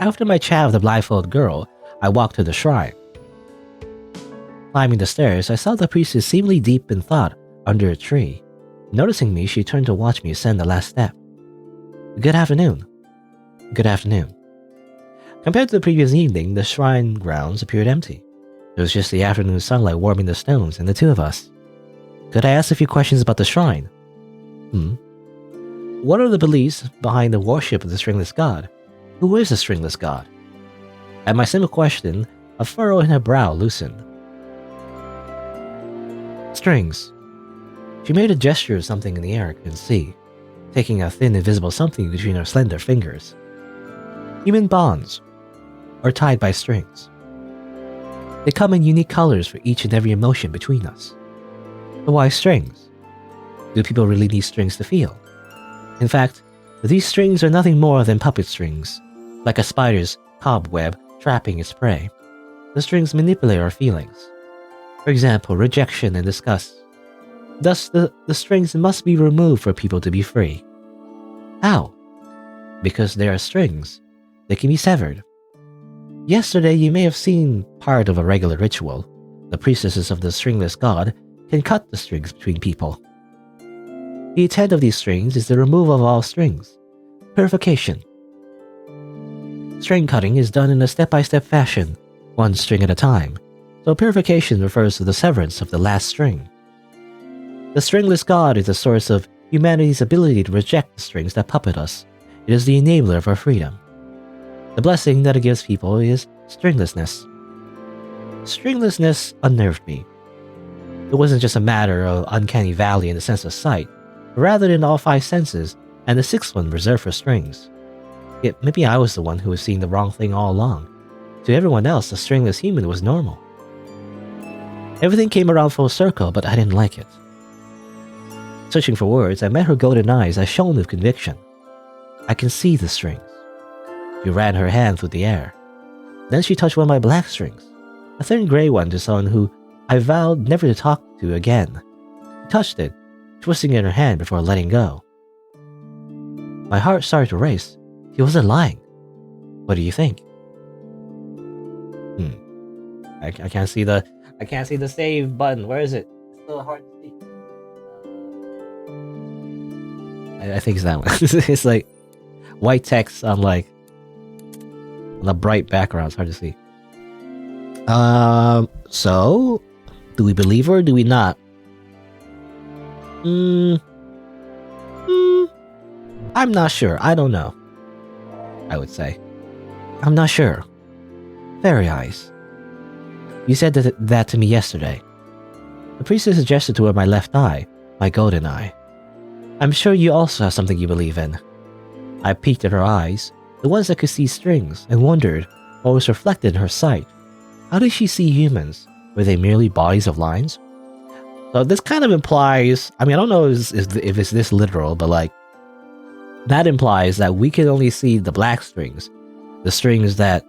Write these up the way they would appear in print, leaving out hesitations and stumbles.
After my chat with the blindfolded girl, I walked to the shrine. Climbing the stairs, I saw the priestess seemingly deep in thought under a tree. Noticing me, she turned to watch me ascend the last step. Good afternoon. Good afternoon. Compared to the previous evening, the shrine grounds appeared empty. It was just the afternoon sunlight warming the stones and the two of us. Could I ask a few questions about the shrine? What are the beliefs behind the worship of the stringless god? Who is the stringless god? At my simple question, a furrow in her brow loosened. Strings. She made a gesture of something in the air I couldn't see, taking a thin invisible something between her slender fingers. Human bonds are tied by strings. They come in unique colors for each and every emotion between us. But why strings? Do people really need strings to feel? In fact, these strings are nothing more than puppet strings, like a spider's cobweb trapping its prey. The strings manipulate our feelings. For example, rejection and disgust. Thus, the strings must be removed for people to be free. How? Because they are strings. They can be severed. Yesterday, you may have seen part of a regular ritual. The priestesses of the stringless god can cut the strings between people. The intent of these strings is the removal of all strings. Purification. String cutting is done in a step-by-step fashion, one string at a time, so purification refers to the severance of the last string. The stringless god is the source of humanity's ability to reject the strings that puppet us. It is the enabler of our freedom. The blessing that it gives people is stringlessness. Stringlessness unnerved me. It wasn't just a matter of uncanny valley in the sense of sight, but rather in all five senses, and the sixth one reserved for strings. Yet maybe I was the one who was seeing the wrong thing all along. To everyone else, a stringless human was normal. Everything came around full circle, but I didn't like it. Searching for words, I met her golden eyes as shone with conviction. I can see the strings. She ran her hand through the air. Then she touched one of my black strings, a thin gray one to someone who I vowed never to talk to again. She touched it, twisting it in her hand before letting go. My heart started to race. He wasn't lying. What do you think? I can't see the save button. Where is it? It's still hard to see. I think it's that one. It's like white text on a bright background. It's hard to see. So do we believe her or do we not? I'm not sure. I don't know. I would say. I'm not sure. Fairy eyes. You said that to me yesterday. The priestess suggested toward my left eye, my golden eye. I'm sure you also have something you believe in. I peeked at her eyes, the ones that could see strings, and wondered what was reflected in her sight. How did she see humans? Were they merely bodies of lines? So this kind of implies, I don't know if it's this literal, but that implies that we can only see the black strings, the strings that,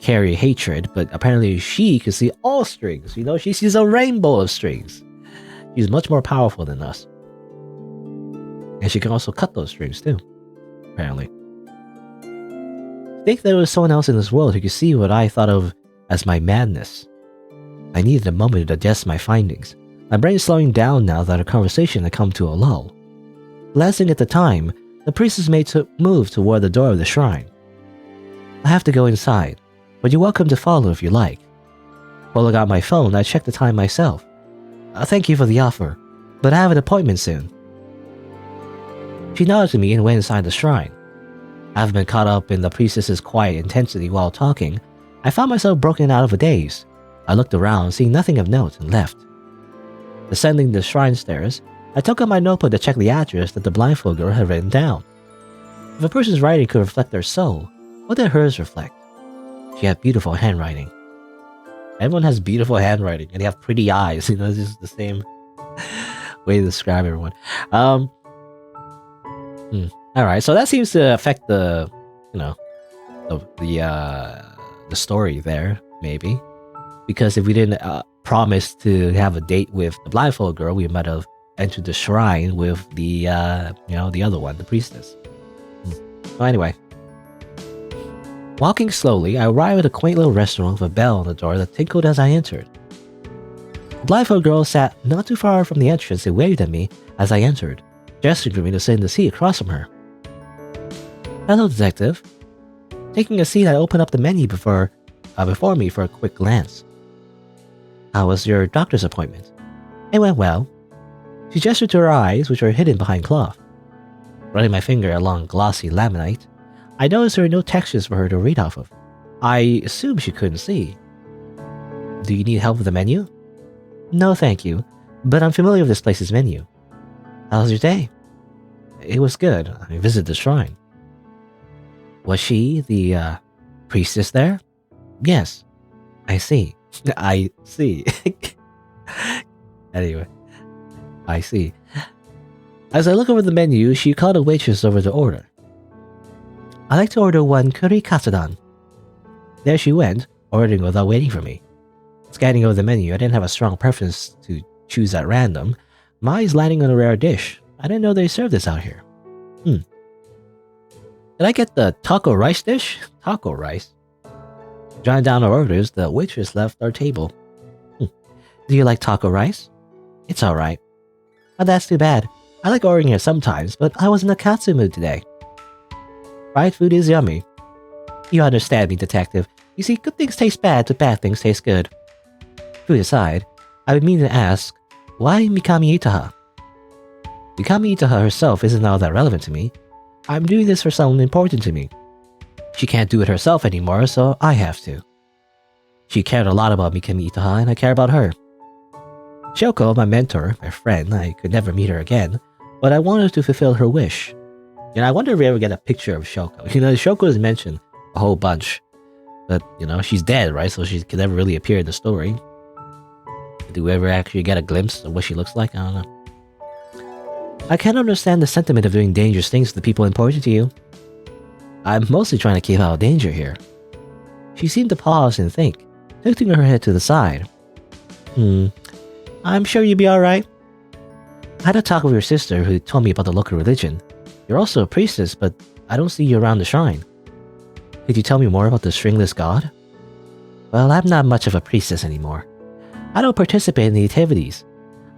carry hatred, but apparently she can see all strings. She sees a rainbow of strings. She's much more powerful than us. And she can also cut those strings too, apparently. I think there was someone else in this world who could see what I thought of as my madness. I needed a moment to digest my findings, my brain slowing down now that our conversation had come to a lull. Glancing at the time, the priestess made to move toward the door of the shrine. I have to go inside, but you're welcome to follow if you like. Pulling out my phone, I checked the time myself. Thank you for the offer, but I have an appointment soon. She nodded to me and went inside the shrine. Having been caught up in the priestess's quiet intensity while talking, I found myself broken out of a daze. I looked around, seeing nothing of note, and left. Descending the shrine stairs, I took out my notebook to check the address that the blindfold girl had written down. If a person's writing could reflect their soul, what did hers reflect? She had beautiful handwriting. Everyone has beautiful handwriting, and they have pretty eyes. It's just the same way to describe everyone. Alright, so that seems to affect the story there, maybe. Because if we didn't promise to have a date with the blindfold girl, we might have entered the shrine with the other one, the priestess. Well, anyway. Walking slowly, I arrived at a quaint little restaurant with a bell on the door that tinkled as I entered. A blindfolded girl sat not too far from the entrance and waved at me as I entered, gesturing for me to sit in the seat across from her. "Hello, detective." Taking a seat, I opened up the menu before me for a quick glance. "How was your doctor's appointment?" "It went well." She gestured to her eyes, which were hidden behind cloth. Running my finger along glossy laminate, I noticed there were no textures for her to read off of. I assumed she couldn't see. "Do you need help with the menu?" "No, thank you, but I'm familiar with this place's menu." "How was your day?" "It was good. I visited the shrine." "Was she the priestess there?" "Yes." "I see." I see. Anyway, I see. As I look over the menu, she called a waitress over to order. "I'd like to order one curry katsudan." There she went, ordering without waiting for me. Scanning over the menu, I didn't have a strong preference to choose at random. My eyes landing on a rare dish. I didn't know they served this out here. Did I get the taco rice dish? Taco rice? Jotting down our orders, the waitress left our table. "Do you like taco rice?" "It's alright." "Oh, that's too bad. I like ordering it sometimes, but I was in a katsu mood today." "Fried food is yummy." "You understand me, detective. You see, good things taste bad, but bad things taste good." Food aside, I would mean to ask, why Mikami Itaha? Mikami Itaha herself isn't all that relevant to me. I'm doing this for someone important to me. She can't do it herself anymore, so I have to. She cared a lot about Mikami Itaha, and I care about her. Shoko, my mentor, my friend, I could never meet her again, but I wanted to fulfill her wish. I wonder if we ever get a picture of Shoko. Shoko is mentioned a whole bunch, but, she's dead, right? So she could never really appear in the story. Do we ever actually get a glimpse of what she looks like? I don't know. I can't understand the sentiment of doing dangerous things to the people important to you. I'm mostly trying to keep out of danger here. She seemed to pause and think, tilting her head to the side. I'm sure you'll be alright. I had a talk with your sister who told me about the local religion. You're also a priestess, but I don't see you around the shrine. Could you tell me more about the stringless god? Well, I'm not much of a priestess anymore. I don't participate in the activities.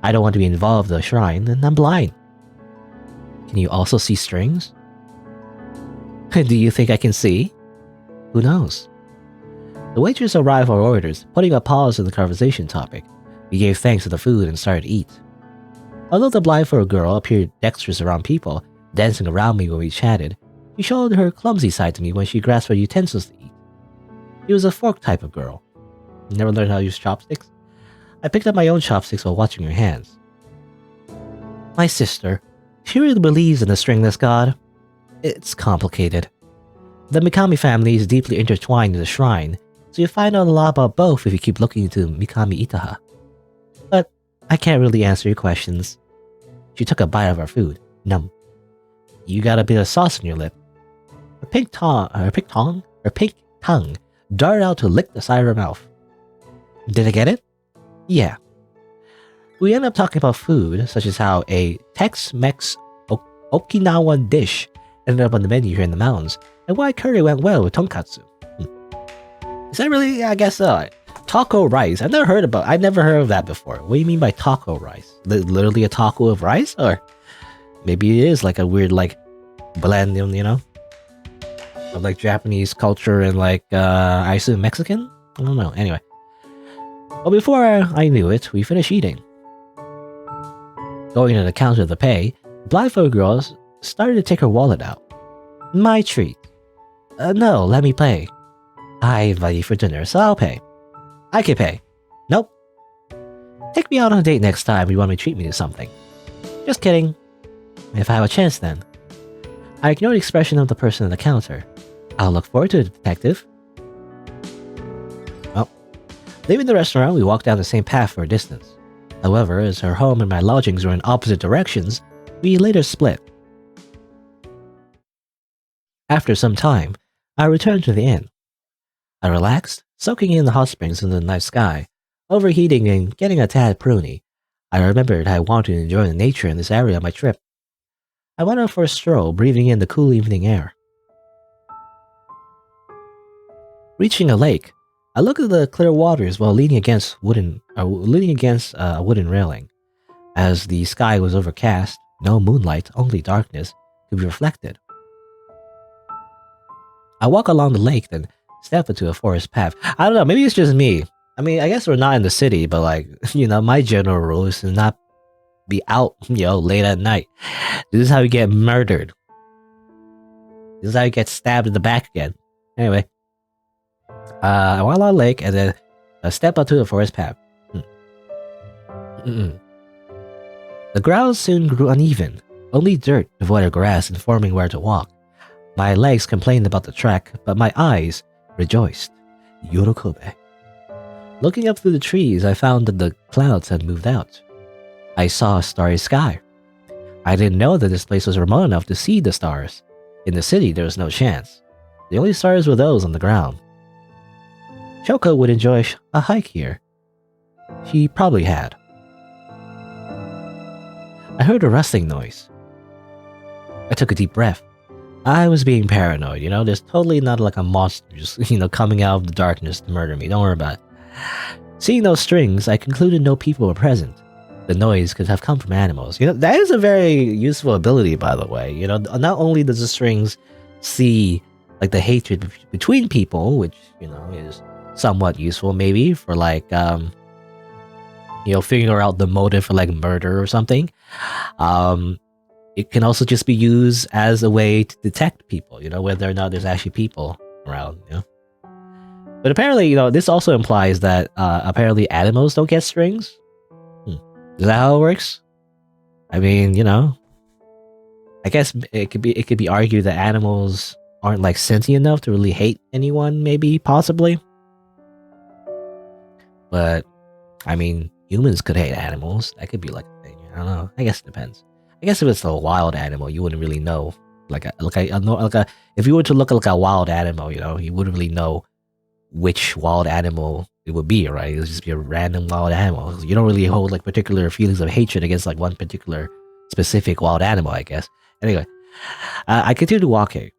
I don't want to be involved in the shrine, and I'm blind. Can you also see strings? Do you think I can see? Who knows? The waitress arrived for our orders, putting a pause in the conversation topic. We gave thanks for the food and started to eat. Although the blindfolded girl appeared dexterous around people, dancing around me when we chatted, she showed her clumsy side to me when she grasped her utensils to eat. She was a fork type of girl. Never learned how to use chopsticks? I picked up my own chopsticks while watching her hands. My sister, she really believes in the stringless god. It's complicated. The Mikami family is deeply intertwined in the shrine, so you find out a lot about both if you keep looking into Mikami Itaha. But I can't really answer your questions. She took a bite of our food. Numb. You got a bit of sauce on your lip. Her pink tongue darted out to lick the side of her mouth. Did I get it? Yeah. We ended up talking about food, such as how a Tex-Mex Okinawan dish ended up on the menu here in the mountains, and why curry went well with tonkatsu. Is that really? I guess so. Taco rice. I've never heard of that before. What do you mean by taco rice? Literally a taco of rice? Or maybe it is like a weird blend, of Japanese culture and I assume Mexican? I don't know. Anyway. Well, before I knew it, we finished eating. Going to the counter to pay, the blindfolded girl started to take her wallet out. My treat. No, let me pay. I invite you for dinner, so I'll pay. I can pay. Nope. Take me out on a date next time you want me to treat me to something. Just kidding. If I have a chance, then. I ignored the expression of the person at the counter. I'll look forward to it, detective. Well, leaving the restaurant, we walked down the same path for a distance. However, as her home and my lodgings were in opposite directions, we later split. After some time, I returned to the inn. I relaxed, soaking in the hot springs in the night sky, overheating and getting a tad pruny. I remembered I wanted to enjoy the nature in this area of my trip. I went out for a stroll, breathing in the cool evening air. Reaching a lake, I look at the clear waters while leaning against a wooden railing. As the sky was overcast, no moonlight, only darkness, could be reflected. I walk along the lake, then step into a forest path. I don't know, maybe it's just me. I mean, I guess we're not in the city, but like, my general rule is to not be out, late at night. This is how you get murdered. This is how you get stabbed in the back again. Anyway, I walk along the lake and then step onto the forest path. The ground soon grew uneven, only dirt devoid of grass informing where to walk. My legs complained about the trek, but my eyes rejoiced. Yorokobe. Looking up through the trees, I found that the clouds had moved out. I saw a starry sky. I didn't know that this place was remote enough to see the stars. In the city, there was no chance. The only stars were those on the ground. Shoko would enjoy a hike here. She probably had. I heard a rustling noise. I took a deep breath. I was being paranoid, there's totally not like a monster just, coming out of the darkness to murder me. Don't worry about it. Seeing those strings, I concluded no people were present. The noise could have come from animals. That is a very useful ability, by the way. Not only does the strings see like the hatred between people, which, is somewhat useful maybe for like, figuring out the motive for like murder or something. It can also just be used as a way to detect people, whether or not there's actually people around, But apparently, this also implies that apparently animals don't get strings. Is that how it works? I mean, I guess it could be argued that animals aren't like sentient enough to really hate anyone, maybe, possibly. But I mean, humans could hate animals. That could be like a thing. I don't know. I guess it depends. I guess if it's a wild animal, you wouldn't really know. If you were to look at like a wild animal, you wouldn't really know which wild animal it would be, right? It would just be a random wild animal. You don't really hold like particular feelings of hatred against like one particular specific wild animal, I guess. Anyway, I continued walking.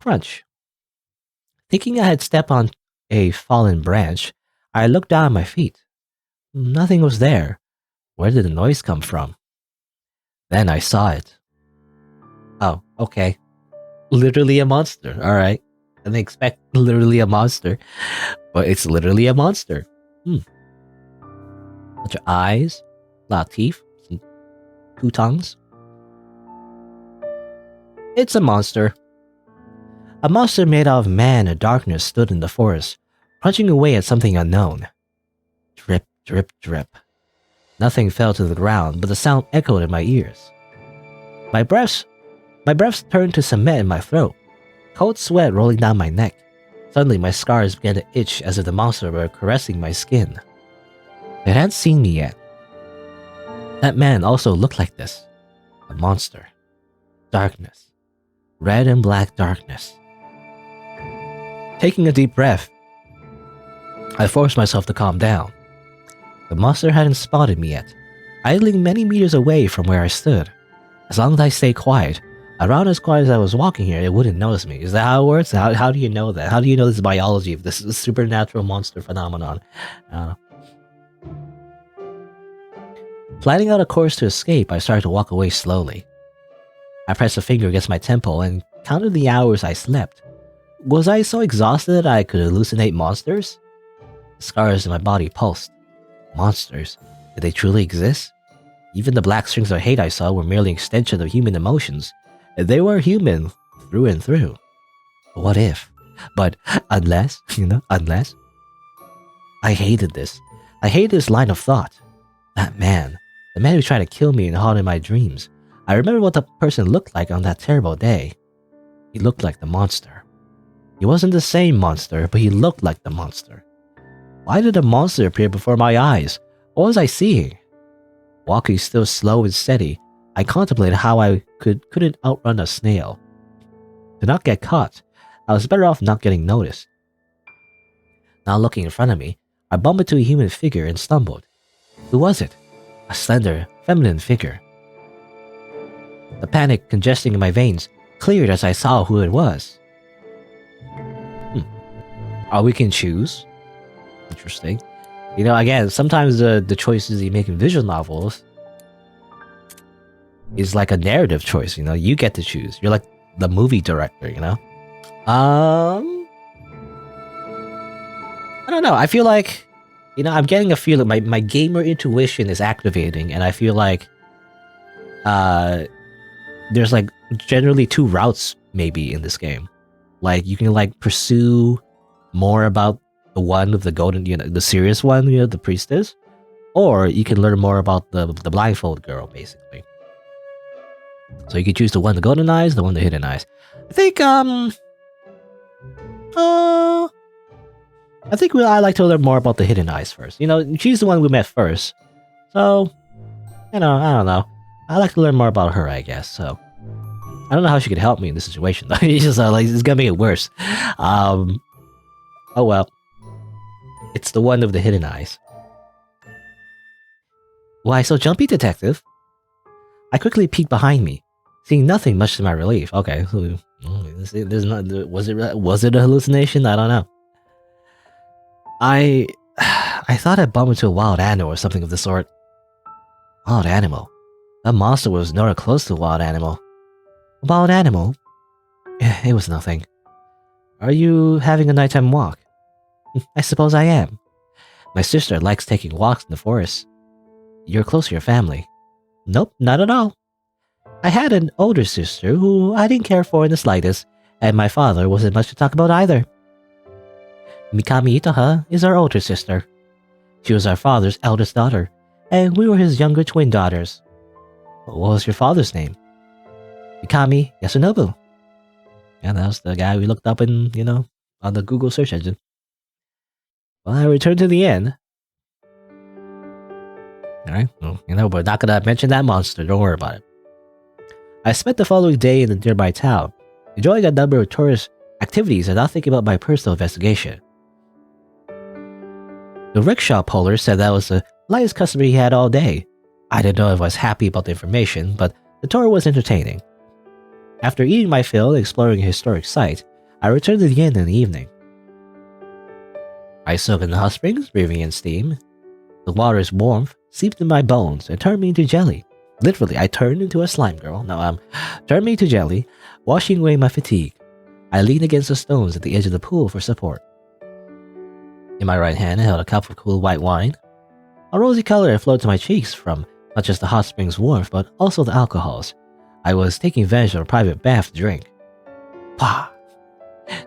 Crunch. Thinking I had stepped on a fallen branch, I looked down at my feet. Nothing was there. Where did the noise come from? Then I saw it. Oh, okay. Literally a monster. Alright. I didn't expect literally a monster. But it's literally a monster. Bunch of eyes, a lot of teeth, some 2 tongues. It's a monster. A monster made out of man and darkness stood in the forest, punching away at something unknown. Drip, drip, drip. Nothing fell to the ground, but the sound echoed in my ears. My breath turned to cement in my throat, cold sweat rolling down my neck. Suddenly, my scars began to itch as if the monster were caressing my skin. It hadn't seen me yet. That man also looked like this. A monster. Darkness. Red and black darkness. Taking a deep breath, I forced myself to calm down. The monster hadn't spotted me yet, idling many meters away from where I stood. As long as I stayed quiet, around as quiet as I was walking here, it wouldn't notice me. Is that how it works? How do you know that? How do you know this biology of this supernatural monster phenomenon? Planning out a course to escape, I started to walk away slowly. I pressed a finger against my temple and counted the hours I slept. Was I so exhausted that I could hallucinate monsters? The scars in my body pulsed. Monsters? Did they truly exist? Even the black strings of hate I saw were merely extensions of human emotions. They were human through and through. What if? But unless, unless. I hated this. I hated this line of thought. That man. The man who tried to kill me and haunted my dreams. I remember what the person looked like on that terrible day. He looked like the monster. He wasn't the same monster, but he looked like the monster. Why did the monster appear before my eyes? What was I seeing? Walking still slow and steady, I contemplated how I couldn't outrun a snail. To not get caught, I was better off not getting noticed. Now looking in front of me, I bumped into a human figure and stumbled. Who was it? A slender, feminine figure. The panic congesting in my veins cleared as I saw who it was. we can choose. Interesting. You know, again, sometimes the choices you make in visual novels is like a narrative choice. You know, you get to choose. You're like the movie director. You know. I don't know. I feel like, you know, I'm getting a feeling my gamer intuition is activating, and I feel like there's like generally two routes maybe in this game. Like you can like pursue more about the one with the golden, you know, the serious one, you know, the priestess, or you can learn more about the blindfold girl, basically. So you can choose the one with the golden eyes, the one with the hidden eyes. I think I like to learn more about the hidden eyes first. You know, she's the one we met first, so you know, I don't know. I like to learn more about her, I guess. So I don't know how she could help me in this situation though. It's just like it's gonna make it worse. Oh well. It's the one with the hidden eyes. Why so jumpy, detective? I quickly peeked behind me, seeing nothing much to my relief. Okay, so there's not. Was it a hallucination? I don't know. I thought I bumped into a wild animal or something of the sort. Wild animal? That monster was nowhere close to a wild animal. A wild animal? It was nothing. Are you having a nighttime walk? I suppose I am. My sister likes taking walks in the forest. You're close to your family. Nope, not at all. I had an older sister who I didn't care for in the slightest, and my father wasn't much to talk about either. Mikami Itoha is our older sister. She was our father's eldest daughter, and we were his younger twin daughters. What was your father's name? Mikami Yasunobu. Yeah, that was the guy we looked up in, you know, on the Google search engine. Well, I returned to the inn. Alright, well, you know, we're not gonna mention that monster, don't worry about it. I spent the following day in the nearby town, enjoying a number of tourist activities and not thinking about my personal investigation. The rickshaw puller said that was the lightest customer he had all day. I didn't know if I was happy about the information, but the tour was entertaining. After eating my fill and exploring a historic site, I returned to the inn in the evening. I soaked in the hot springs, breathing in steam. The water's warmth seeped in my bones and turned me into jelly. Literally, I turned into a slime girl. No, turned me into jelly, washing away my fatigue. I leaned against the stones at the edge of the pool for support. In my right hand, I held a cup of cool white wine. A rosy color flowed to my cheeks from not just the hot springs' warmth, but also the alcohols. I was taking advantage of a private bath to drink. Pah!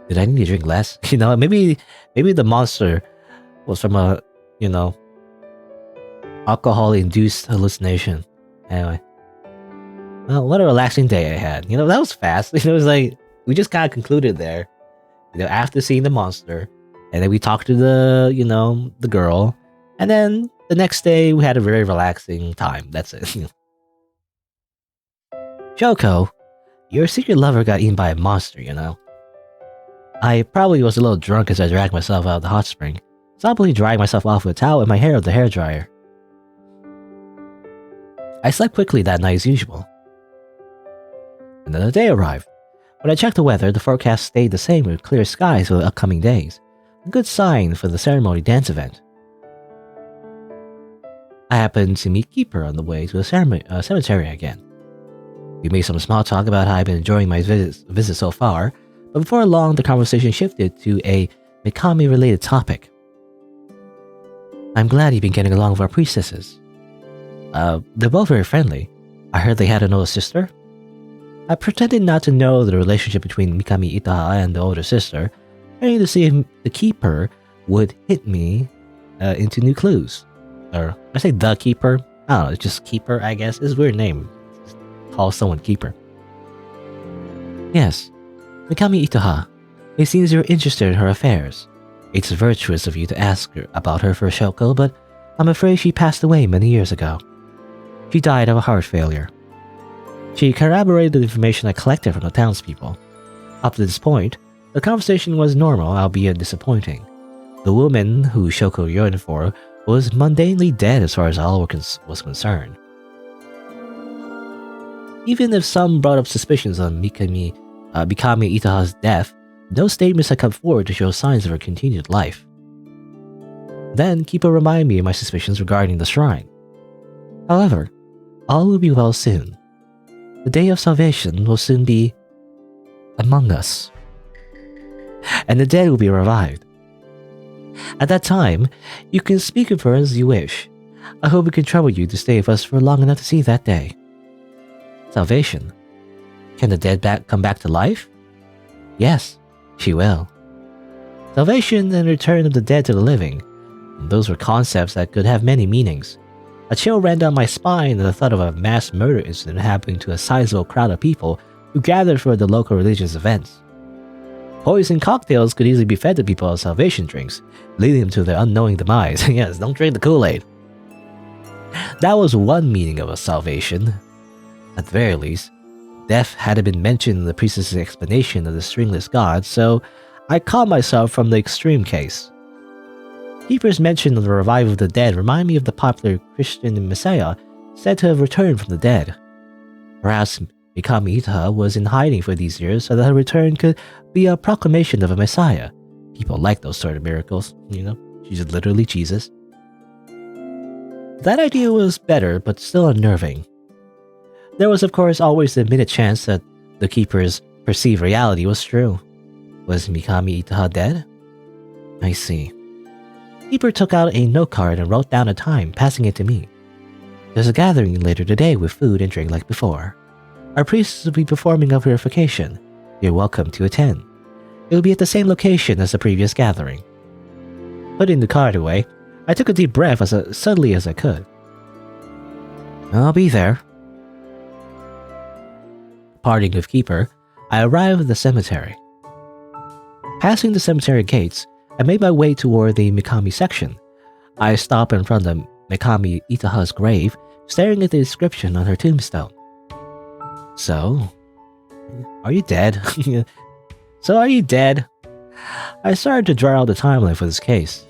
Did I need to drink less? You know, maybe the monster was from a, you know, alcohol-induced hallucination. Anyway. Well, what a relaxing day I had. You know, that was fast. You know, it was like, we just kind of concluded there. You know, after seeing the monster. And then we talked to the, you know, the girl. And then the next day, we had a very relaxing time. That's it. Shoko, your secret lover got eaten by a monster, you know. I probably was a little drunk as I dragged myself out of the hot spring, sobbingly drying myself off with a towel and my hair with the hairdryer. I slept quickly that night as usual. Another day arrived. When I checked the weather, the forecast stayed the same with clear skies for the upcoming days, a good sign for the ceremony dance event. I happened to meet Keeper on the way to the cemetery again. We made some small talk about how I've been enjoying my visit so far, but before long the conversation shifted to a Mikami-related topic. I'm glad you've been getting along with our priestesses. They're both very friendly. I heard they had an older sister. I pretended not to know the relationship between Mikami Itaha and the older sister, trying to see if the Keeper would hit me into new clues. Or, I say the Keeper? I don't know, it's just Keeper, I guess. It's a weird name. Just call someone Keeper. Yes, Mikami Itaha. It seems you're interested in her affairs. It's virtuous of you to ask her about her for Shoko, but I'm afraid she passed away many years ago. She died of a heart failure. She corroborated the information I collected from the townspeople. Up to this point, the conversation was normal, albeit disappointing. The woman who Shoko yearned for was mundanely dead as far as all was concerned. Even if some brought up suspicions on Mikami Itaha's death, No statements had come forward to show signs of her continued life. Then Keeper reminded me of my suspicions regarding the shrine. However, all will be well soon. The day of salvation will soon be among us, and the dead will be revived. At that time, you can speak of her as you wish. I hope we can trouble you to stay with us for long enough to see that day. Salvation. Can the dead come back to life? Yes, she will. Salvation and return of the dead to the living. Those were concepts that could have many meanings. A chill ran down my spine at the thought of a mass murder incident happening to a sizable crowd of people who gathered for the local religious events. Poison cocktails could easily be fed to people as salvation drinks, leading them to their unknowing demise. Yes, don't drink the Kool-Aid. That was one meaning of a salvation. At the very least, death hadn't been mentioned in the priestess's explanation of the stringless god, so I caught myself from the extreme case. Keeper's mention of the revival of the dead reminded me of the popular Christian Messiah said to have returned from the dead. Perhaps Mikami Itaha was in hiding for these years so that her return could be a proclamation of a Messiah. People like those sort of miracles, she's literally Jesus. That idea was better, but still unnerving. There was of course always the minute chance that the Keeper's perceived reality was true. Was Mikami Itaha dead? I see. Keeper took out a note card and wrote down a time, passing it to me. There's a gathering later today with food and drink like before. Our priestess will be performing a purification. You're welcome to attend. It will be at the same location as the previous gathering. Putting the card away, I took a deep breath as subtly as I could. I'll be there. Parting with Keeper, I arrived at the cemetery. Passing the cemetery gates, I made my way toward the Mikami section. I stopped in front of Mikami Itaha's grave, staring at the inscription on her tombstone. So, are you dead? I started to draw out the timeline for this case.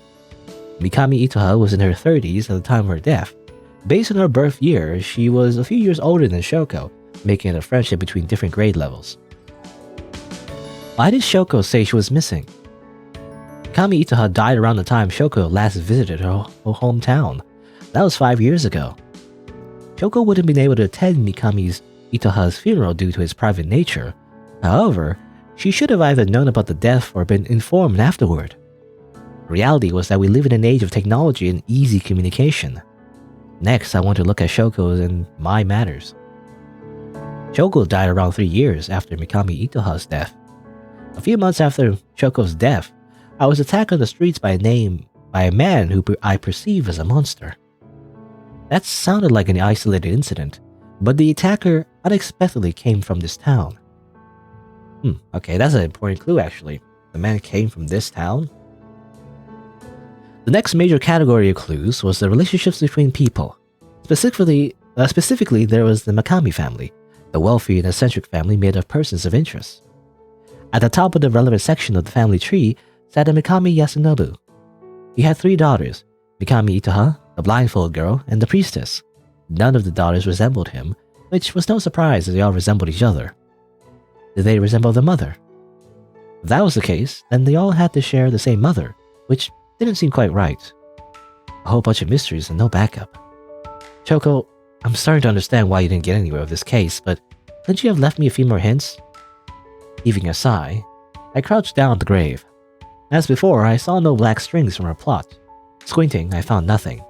Mikami Itaha was in her 30s at the time of her death. Based on her birth year, she was a few years older than Shoko, making it a friendship between different grade levels. Why did Shoko say she was missing? Mikami Itaha died around the time Shoko last visited her hometown. That was 5 years ago. Shoko wouldn't have been able to attend Mikami Itaha's funeral due to his private nature. However, she should have either known about the death or been informed afterward. The reality was that we live in an age of technology and easy communication. Next, I want to look at Shoko's and my matters. Shoko died around 3 years after Mikami Itaha's death. A few months after Shoko's death, I was attacked on the streets by a man who I perceive as a monster. That sounded like an isolated incident, but the attacker unexpectedly came from this town. Okay, that's an important clue actually. The man came from this town? The next major category of clues was the relationships between people. Specifically, there was the Mikami family, the wealthy and eccentric family made of persons of interest. At the top of the relevant section of the family tree sat a Mikami Yasunobu. He had 3 daughters, Mikami Itaha, the blindfold girl, and the priestess. None of the daughters resembled him, which was no surprise as they all resembled each other. Did they resemble the mother? If that was the case, then they all had to share the same mother, which didn't seem quite right. A whole bunch of mysteries and no backup. Shoko, I'm starting to understand why you didn't get anywhere with this case, but couldn't you have left me a few more hints? Heaving a sigh, I crouched down at the grave. As before, I saw no black strings from her plot. Squinting, I found nothing.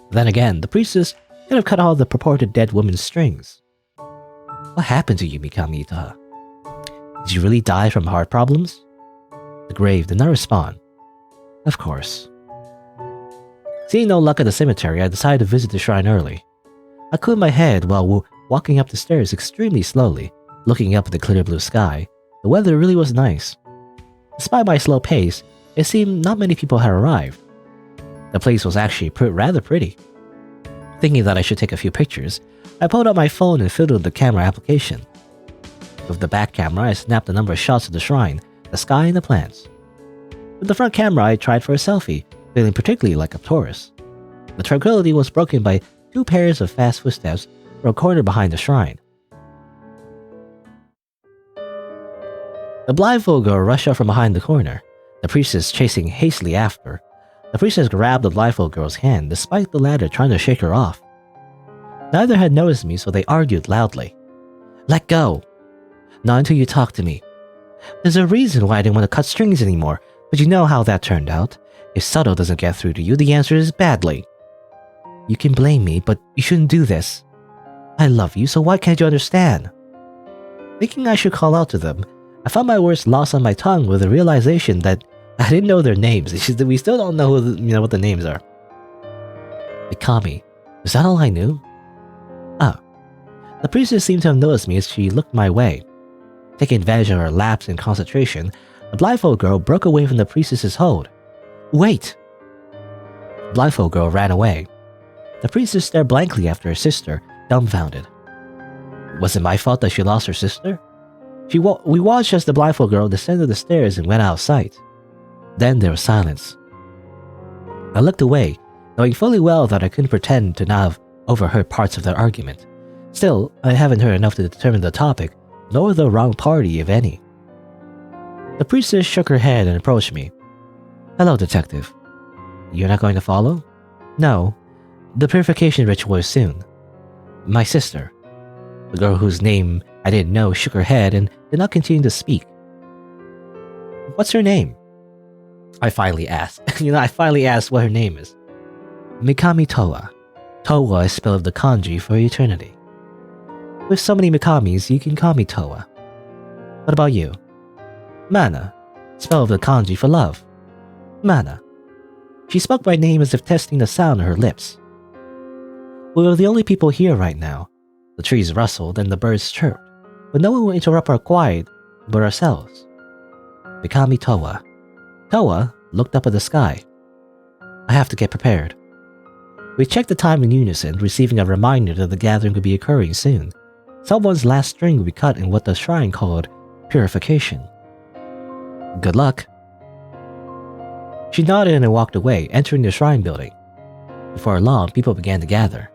Then again, the priestess could have cut all the purported dead woman's strings. What happened to you, Mikami Itaha? Did you really die from heart problems? The grave did not respond. Of course. Seeing no luck at the cemetery, I decided to visit the shrine early. I cooled my head while walking up the stairs extremely slowly, looking up at the clear blue sky. The weather really was nice. Despite my slow pace, it seemed not many people had arrived. The place was actually rather pretty. Thinking that I should take a few pictures, I pulled out my phone and fiddled the camera application. With the back camera, I snapped a number of shots of the shrine, the sky, and the plants. With the front camera, I tried for a selfie, feeling particularly like a tourist. The tranquility was broken by 2 pairs of fast footsteps from a corner behind the shrine. The blindfold girl rushed out from behind the corner, the priestess chasing hastily after. The priestess grabbed the blindfold girl's hand, despite the latter trying to shake her off. Neither had noticed me, so they argued loudly. Let go! Not until you talk to me. There's a reason why I didn't want to cut strings anymore, but you know how that turned out. If Sato doesn't get through to you, the answer is badly. You can blame me, but you shouldn't do this. I love you, so why can't you understand? Thinking I should call out to them, I found my words lost on my tongue with the realization that I didn't know their names. It's just that we still don't know what the names are. Mikami. Is that all I knew? The priestess seemed to have noticed me as she looked my way. Taking advantage of her lapse in concentration, the blindfold girl broke away from the priestess's hold. Wait! The blindfold girl ran away. The priestess stared blankly after her sister, dumbfounded. Was it my fault that she lost her sister? We watched as the blindfold girl descended the stairs and went out of sight. Then there was silence. I looked away, knowing fully well that I couldn't pretend to not have overheard parts of their argument. Still, I haven't heard enough to determine the topic, nor the wrong party, if any. The priestess shook her head and approached me. Hello, detective. You're not going to follow? No. The purification ritual is soon. My sister. The girl whose name I didn't know shook her head and did not continue to speak. What's her name? I finally asked. I finally asked what her name is. Mikami Towa. Towa is spelled the kanji for eternity. With so many Mikamis, you can call me Towa. What about you? Mana. Spell of the kanji for love. Mana. She spoke my name as if testing the sound of her lips. We were the only people here right now. The trees rustled and the birds chirped, but no one would interrupt our quiet but ourselves. Mikami Towa. Towa looked up at the sky. I have to get prepared. We checked the time in unison, receiving a reminder that the gathering would be occurring soon. Someone's last string would be cut in what the shrine called Purification. Good luck. She nodded and walked away, entering the shrine building. Before long, people began to gather.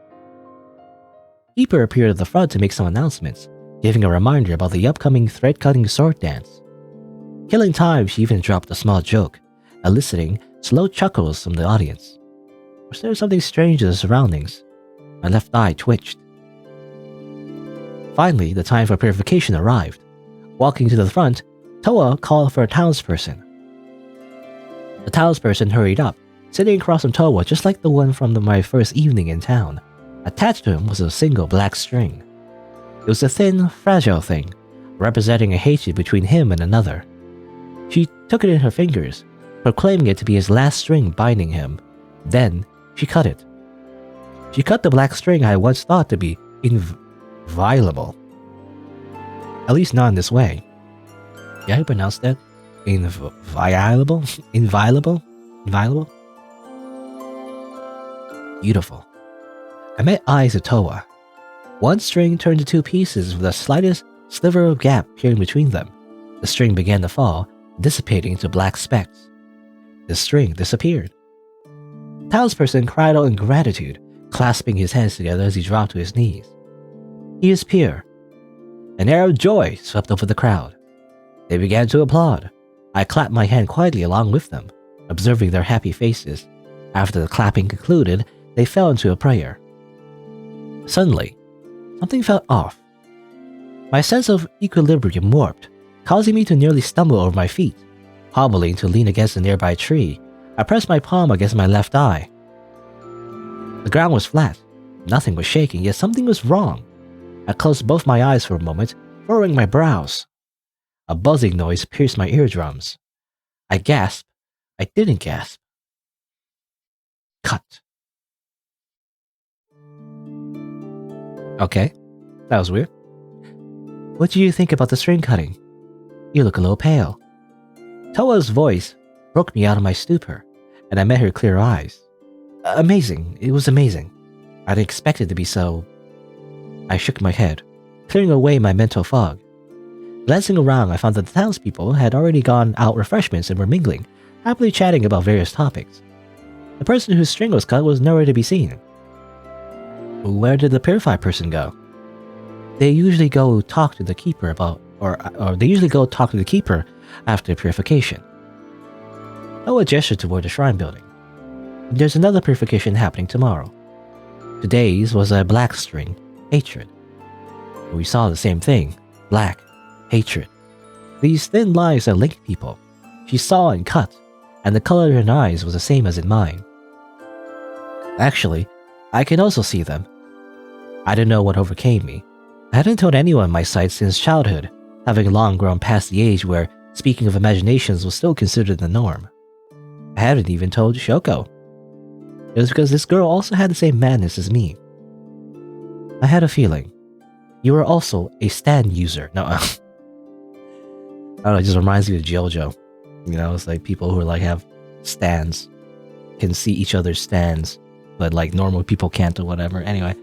Keeper appeared at the front to make some announcements, giving a reminder about the upcoming thread-cutting sword dance. Killing time, she even dropped a small joke, eliciting slow chuckles from the audience. Was there something strange in the surroundings? My left eye twitched. Finally, the time for purification arrived. Walking to the front, Towa called for a townsperson. The townsperson hurried up, sitting across from Towa just like the one from my first evening in town. Attached to him was a single black string. It was a thin, fragile thing, representing a hatred between him and another. She took it in her fingers, proclaiming it to be his last string binding him. Then, she cut it. She cut the black string I once thought to be inviolable. At least not in this way. Yeah, I pronounced that? Inviolable? Inviolable? Inviolable? Beautiful. I met eyes at Towa. One string turned to two pieces with the slightest sliver of gap appearing between them. The string began to fall, dissipating into black specks. The string disappeared. The townsperson cried out in gratitude, clasping his hands together as he dropped to his knees. He is pure. An air of joy swept over the crowd. They began to applaud. I clapped my hand quietly along with them, observing their happy faces. After the clapping concluded, they fell into a prayer. Suddenly, something felt off. My sense of equilibrium warped, causing me to nearly stumble over my feet. Hobbling to lean against a nearby tree, I pressed my palm against my left eye. The ground was flat. Nothing was shaking, yet something was wrong. I closed both my eyes for a moment, furrowing my brows. A buzzing noise pierced my eardrums. I gasped. I didn't gasp. Cut. Okay, that was weird. What do you think about the string cutting? You look a little pale. Towa's voice broke me out of my stupor, and I met her clear eyes. Amazing. It was amazing. I didn't expect it to be so. I shook my head, clearing away my mental fog. Glancing around, I found that the townspeople had already gone out refreshments and were mingling, happily chatting about various topics. The person whose string was cut was nowhere to be seen. Where did the purified person go? They usually go talk to the keeper about or they usually go talk to the keeper after purification. Towa gestured toward the shrine building. There's another purification happening tomorrow. Today's was a black string, hatred. We saw the same thing, black, hatred. These thin lines that linked people. She saw and cut, and the color in her eyes was the same as in mine. Actually, I can also see them. I don't know what overcame me. I hadn't told anyone my sight since childhood, having long grown past the age where speaking of imaginations was still considered the norm. I hadn't even told Shoko. It was because this girl also had the same madness as me. I had a feeling. You were also a stand user. No, I don't know, it just reminds me of JoJo. You know, it's like people who are like have stands, can see each other's stands, but like normal people can't or whatever. Anyway,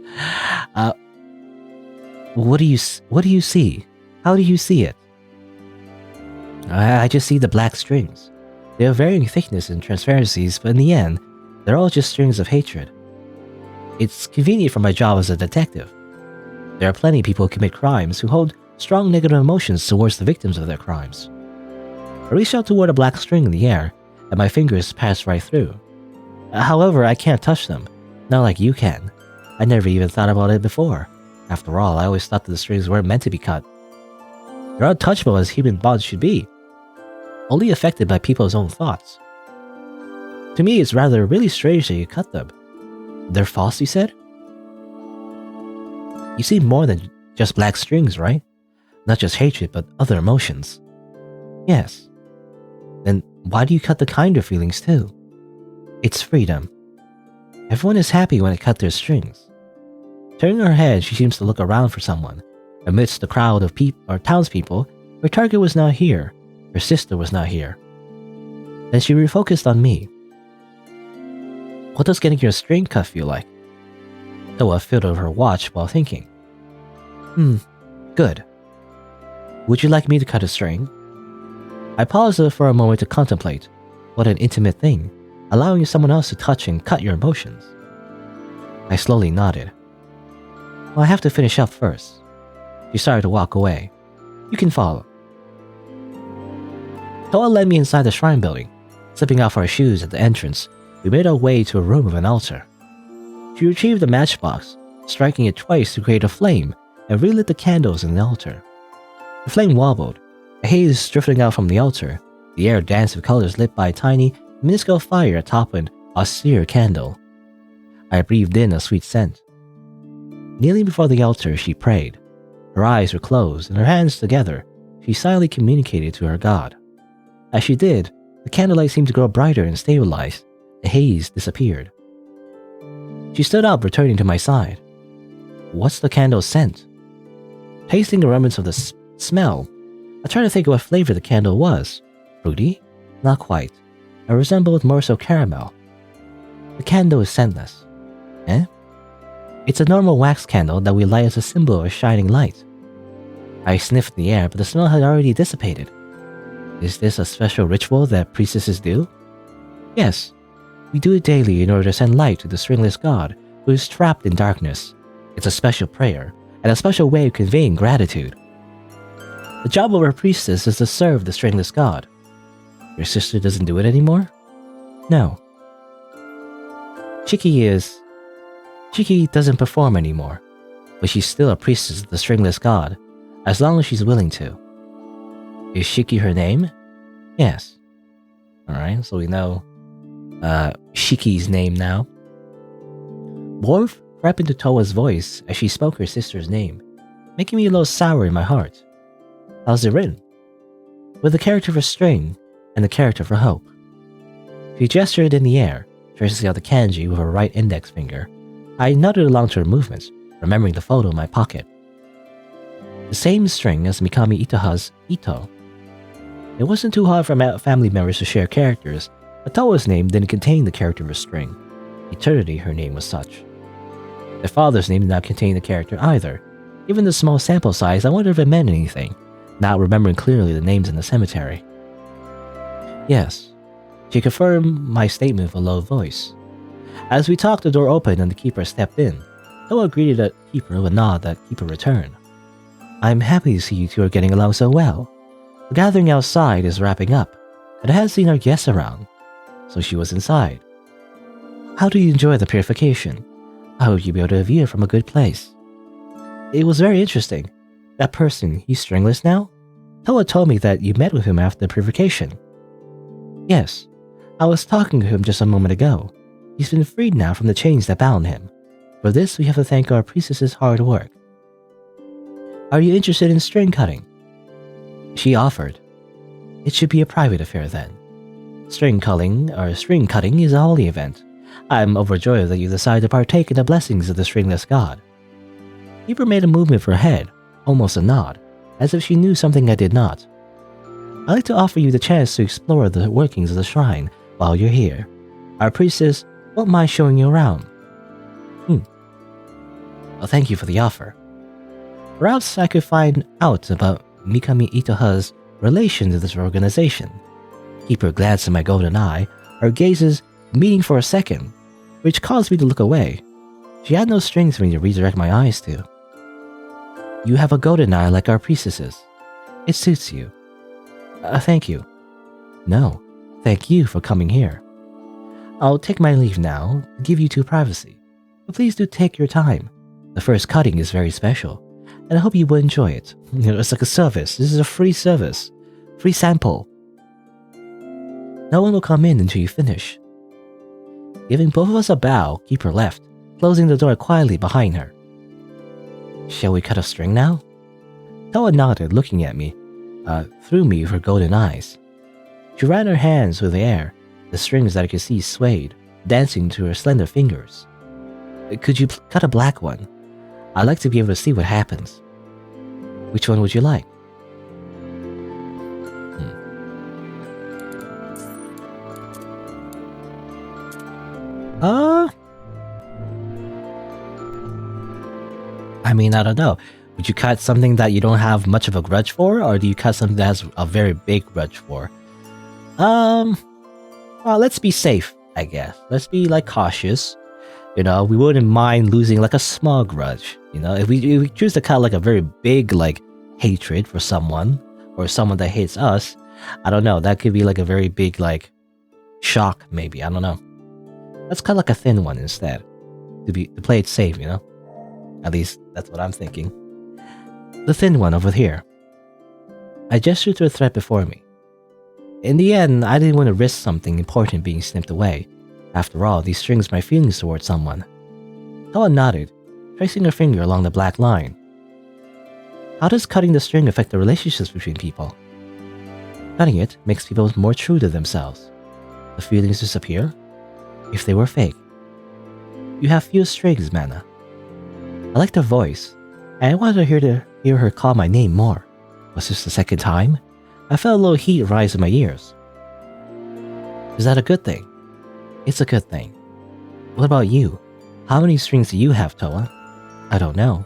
what do you see? How do you see it? I just see the black strings. They have varying thickness and transparencies, but in the end, they're all just strings of hatred. It's convenient for my job as a detective. There are plenty of people who commit crimes who hold strong negative emotions towards the victims of their crimes. I reached out toward a black string in the air, and my fingers passed right through. However, I can't touch them, not like you can. I never even thought about it before. After all, I always thought that the strings weren't meant to be cut. They're untouchable as human bonds should be, only affected by people's own thoughts. To me, it's rather really strange that you cut them. They're false, you said? You see more than just black strings, right? Not just hatred, but other emotions. Yes. Then why do you cut the kinder feelings too? It's freedom. Everyone is happy when they cut their strings. Turning her head, she seems to look around for someone. Amidst the crowd of townspeople, her target was not here. Her sister was not here. Then she refocused on me. What does getting your string cut feel like? Towa fiddled her watch while thinking. Good. Would you like me to cut a string? I paused for a moment to contemplate. What an intimate thing, allowing someone else to touch and cut your emotions. I slowly nodded. Well, I have to finish up first. She started to walk away. You can follow. Towa led me inside the shrine building. Slipping off our shoes at the entrance, we made our way to a room with an altar. She retrieved a matchbox, striking it twice to create a flame, and relit the candles in the altar. The flame wobbled, a haze drifting out from the altar. The air danced with colors lit by a tiny, minuscule fire atop an austere candle. I breathed in a sweet scent. Kneeling before the altar, she prayed. Her eyes were closed and her hands together. She silently communicated to her God. As she did, the candlelight seemed to grow brighter and stabilized. The haze disappeared. She stood up, returning to my side. What's the candle's scent? Tasting the remnants of the smell, I tried to think of what flavor the candle was. Fruity? Not quite. It resembled more so caramel. The candle is scentless. Eh? It's a normal wax candle that we light as a symbol of shining light. I sniffed the air, but the smell had already dissipated. Is this a special ritual that priestesses do? Yes. We do it daily in order to send light to the stringless god who is trapped in darkness. It's a special prayer, and a special way of conveying gratitude. The job of a priestess is to serve the stringless god. Your sister doesn't do it anymore? No. Shiki doesn't perform anymore, but she's still a priestess of the stringless god, as long as she's willing to. Is Shiki her name? Yes. Alright, so we know Shiki's name now. Warmth crept into Towa's voice as she spoke her sister's name, making me a little sour in my heart. How's it written? With the character for string and the character for hope. She gestured in the air, tracing out the kanji with her right index finger. I nodded along to her movements, remembering the photo in my pocket. The same string as Mikami Itoha's Ito. It wasn't too hard for family members to share characters, but Towa's name didn't contain the character for string. Eternity, her name was such. Their father's name did not contain the character either. Given the small sample size, I wondered if it meant anything, not remembering clearly the names in the cemetery. Yes, she confirmed my statement with a low voice. As we talked, the door opened and the keeper stepped in. Towa greeted the keeper with a nod that keeper returned. I'm happy to see you two are getting along so well. The gathering outside is wrapping up, and I hadn't seen our guests around, so she was inside. How do you enjoy the purification? I hope you'll be able to view it from a good place. It was very interesting. That person, he's stringless now? Towa told me that you met with him after the purification. Yes, I was talking to him just a moment ago. He's been freed now from the chains that bound him. For this, we have to thank our priestess's hard work. Are you interested in string cutting? She offered. It should be a private affair then. String cutting is a holy event. I'm overjoyed that you decided to partake in the blessings of the stringless god. Keeper made a movement of her head, almost a nod, as if she knew something I did not. I'd like to offer you the chance to explore the workings of the shrine while you're here. Our priestess won't mind showing you around. Well, thank you for the offer. Perhaps I could find out about Mikami Itoha's relation to this organization. Keeper glanced at my golden eye, our gazes meeting for a second, which caused me to look away. She had no strings for me to redirect my eyes to. You have a golden eye like our priestesses. It suits you. Thank you. No, thank you for coming here. I'll take my leave now to give you two privacy, but please do take your time. The first cutting is very special, and I hope you will enjoy it. It's like a service. This is a free service. Free sample. No one will come in until you finish. Giving both of us a bow, Keeper left, closing the door quietly behind her. Shall we cut a string now? Towa nodded, looking at me, through me with her golden eyes. She ran her hands through the air, the strings that I could see swayed, dancing to her slender fingers. Could you cut a black one? I'd like to be able to see what happens. Which one would you like? I mean, I don't know. Would you cut something that you don't have much of a grudge for, or do you cut something that has a very big grudge for? Well, let's be safe, I guess. Let's be, cautious. You know, we wouldn't mind losing, a small grudge. You know, if we choose to cut, a very big, hatred for someone, or someone that hates us, I don't know. That could be, a very big, shock, maybe. I don't know. Let's cut, a thin one instead. To play it safe, you know? At least, that's what I'm thinking. The thin one over here. I gestured to a thread before me. In the end, I didn't want to risk something important being snipped away. After all, these strings my feelings towards someone. Towa nodded, tracing her finger along the black line. How does cutting the string affect the relationships between people? Cutting it makes people more true to themselves. The feelings disappear, if they were fake. You have few strings, Mana. I liked her voice, and I wanted to hear her call my name more. Was this the second time? I felt a little heat rise in my ears. Is that a good thing? It's a good thing. What about you? How many strings do you have, Towa? I don't know.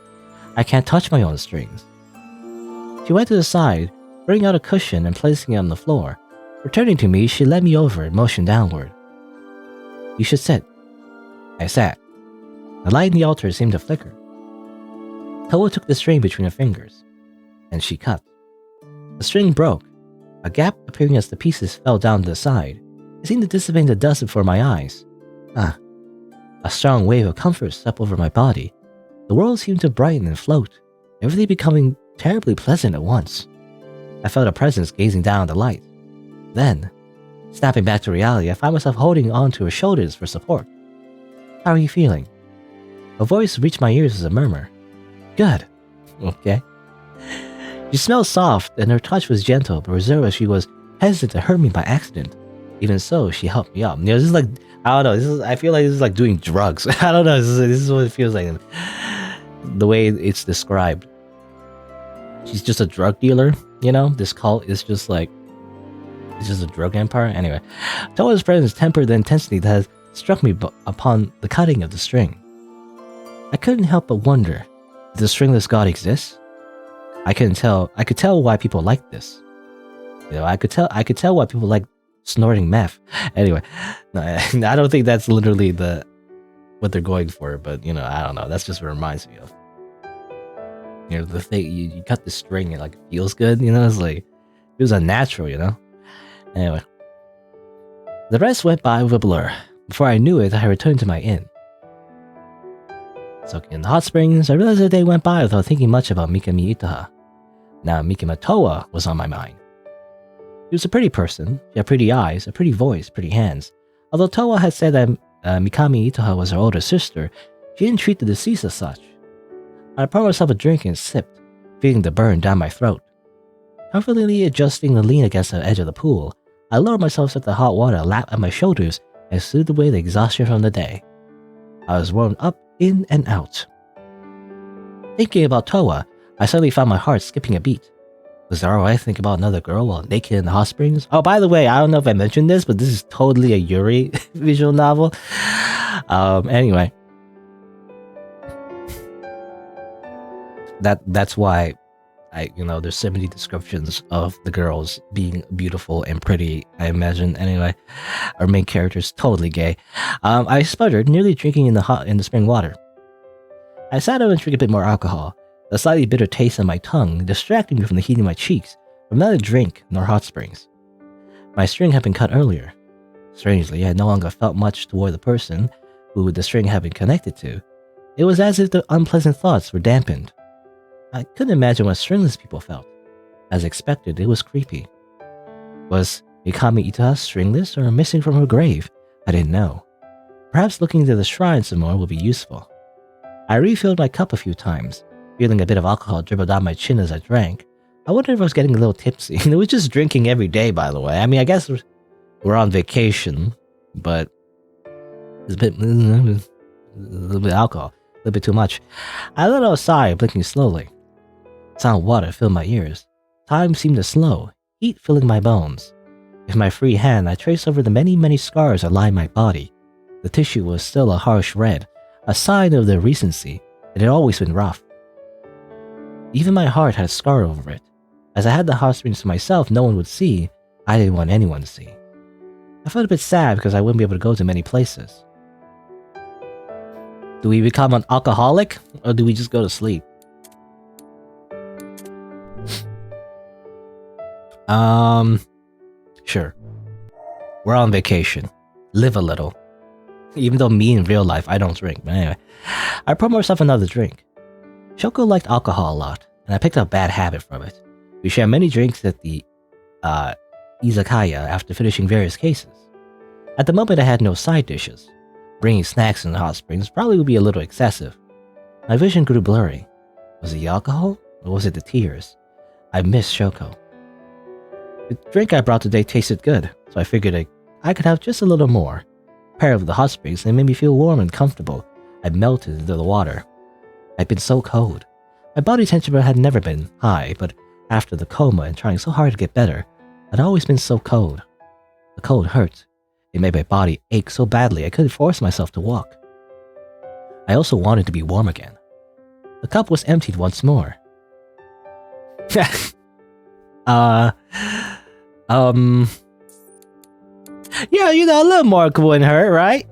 I can't touch my own strings. She went to the side, bringing out a cushion and placing it on the floor. Returning to me, she led me over and motioned downward. You should sit. I sat. The light in the altar seemed to flicker. Towa took the string between her fingers, and she cut. The string broke, a gap appearing as the pieces fell down to the side. It seemed to dissipate the dust before my eyes. A strong wave of comfort swept over my body. The world seemed to brighten and float, everything becoming terribly pleasant at once. I felt a presence gazing down at the light. Then, snapping back to reality, I found myself holding onto her shoulders for support. How are you feeling? A voice reached my ears as a murmur. Good. Okay. She smelled soft, and her touch was gentle, but reserved as she was hesitant to hurt me by accident. Even so, she helped me up. You know, this is I don't know. I feel like this is like doing drugs. I don't know. This is what it feels like. The way it's described. She's just a drug dealer, you know? This cult is just it's just a drug empire. Anyway, Towa's presence tempered the intensity that had struck me upon the cutting of the string. I couldn't help but wonder, did the stringless god exist? I could tell why people like this. You know, I could tell why people like snorting meth. Anyway, no, I don't think that's literally what they're going for, but you know, I don't know. That's just what it reminds me of. You know, the thing you cut the string and like it feels good. You know, it's like it was unnatural. You know. Anyway, the rest went by with a blur. Before I knew it, I returned to my inn. Soaking in the hot springs, I realized the day went by without thinking much about Mikami Itaha. Now Mikami Towa was on my mind. She was a pretty person. She had pretty eyes, a pretty voice, pretty hands. Although Towa had said that Mikami Itaha was her older sister, she didn't treat the deceased as such. I poured myself a drink and sipped, feeling the burn down my throat. Comfortably adjusting the lean against the edge of the pool, I lowered myself so that the hot water lapped at my shoulders and soothed away the exhaustion from the day. I was warmed up, in and out. Thinking about Towa, I suddenly found my heart skipping a beat. Was it alright to think about another girl while naked in the hot springs? Oh, by the way, I don't know if I mentioned this, but this is totally a Yuri visual novel. Anyway. That's why there's so many descriptions of the girls being beautiful and pretty, I imagine. Anyway, our main character is totally gay. I sputtered, nearly drinking in the spring water. I sat up and drank a bit more alcohol. The slightly bitter taste on my tongue distracted me from the heat in my cheeks, from neither drink nor hot springs. My string had been cut earlier. Strangely, I no longer felt much toward the person who the string had been connected to. It was as if the unpleasant thoughts were dampened. I couldn't imagine what stringless people felt. As expected, it was creepy. Was Mikami Itaha stringless or missing from her grave? I didn't know. Perhaps looking into the shrine some more would be useful. I refilled my cup a few times, feeling a bit of alcohol dribble down my chin as I drank. I wondered if I was getting a little tipsy. It was just drinking every day, by the way. I mean, I guess we're on vacation, but it's a little bit of alcohol, a little bit too much. I let out a sigh, blinking slowly. Sound of water filled my ears. Time seemed to slow, heat filling my bones. With my free hand, I traced over the many scars that lined my body. The tissue was still a harsh red, a sign of the recency. It had always been rough. Even my heart had a scar over it. As I had the hot springs to myself, no one would see. I didn't want anyone to see. I felt a bit sad because I wouldn't be able to go to many places. Do we become an alcoholic, or do we just go to sleep? Sure. We're on vacation. Live a little. Even though me in real life, I don't drink. But anyway, I poured myself another drink. Shoko liked alcohol a lot, and I picked up a bad habit from it. We shared many drinks at the izakaya after finishing various cases. At the moment, I had no side dishes. Bringing snacks in the hot springs probably would be a little excessive. My vision grew blurry. Was it the alcohol, or was it the tears? I missed Shoko. The drink I brought today tasted good, so I figured I could have just a little more. Paired with the hot springs, they made me feel warm and comfortable. I melted into the water. I'd been so cold. My body temperature had never been high, but after the coma and trying so hard to get better, I'd always been so cold. The cold hurt. It made my body ache so badly I couldn't force myself to walk. I also wanted to be warm again. The cup was emptied once more. Yeah, a little more wouldn't hurt, right?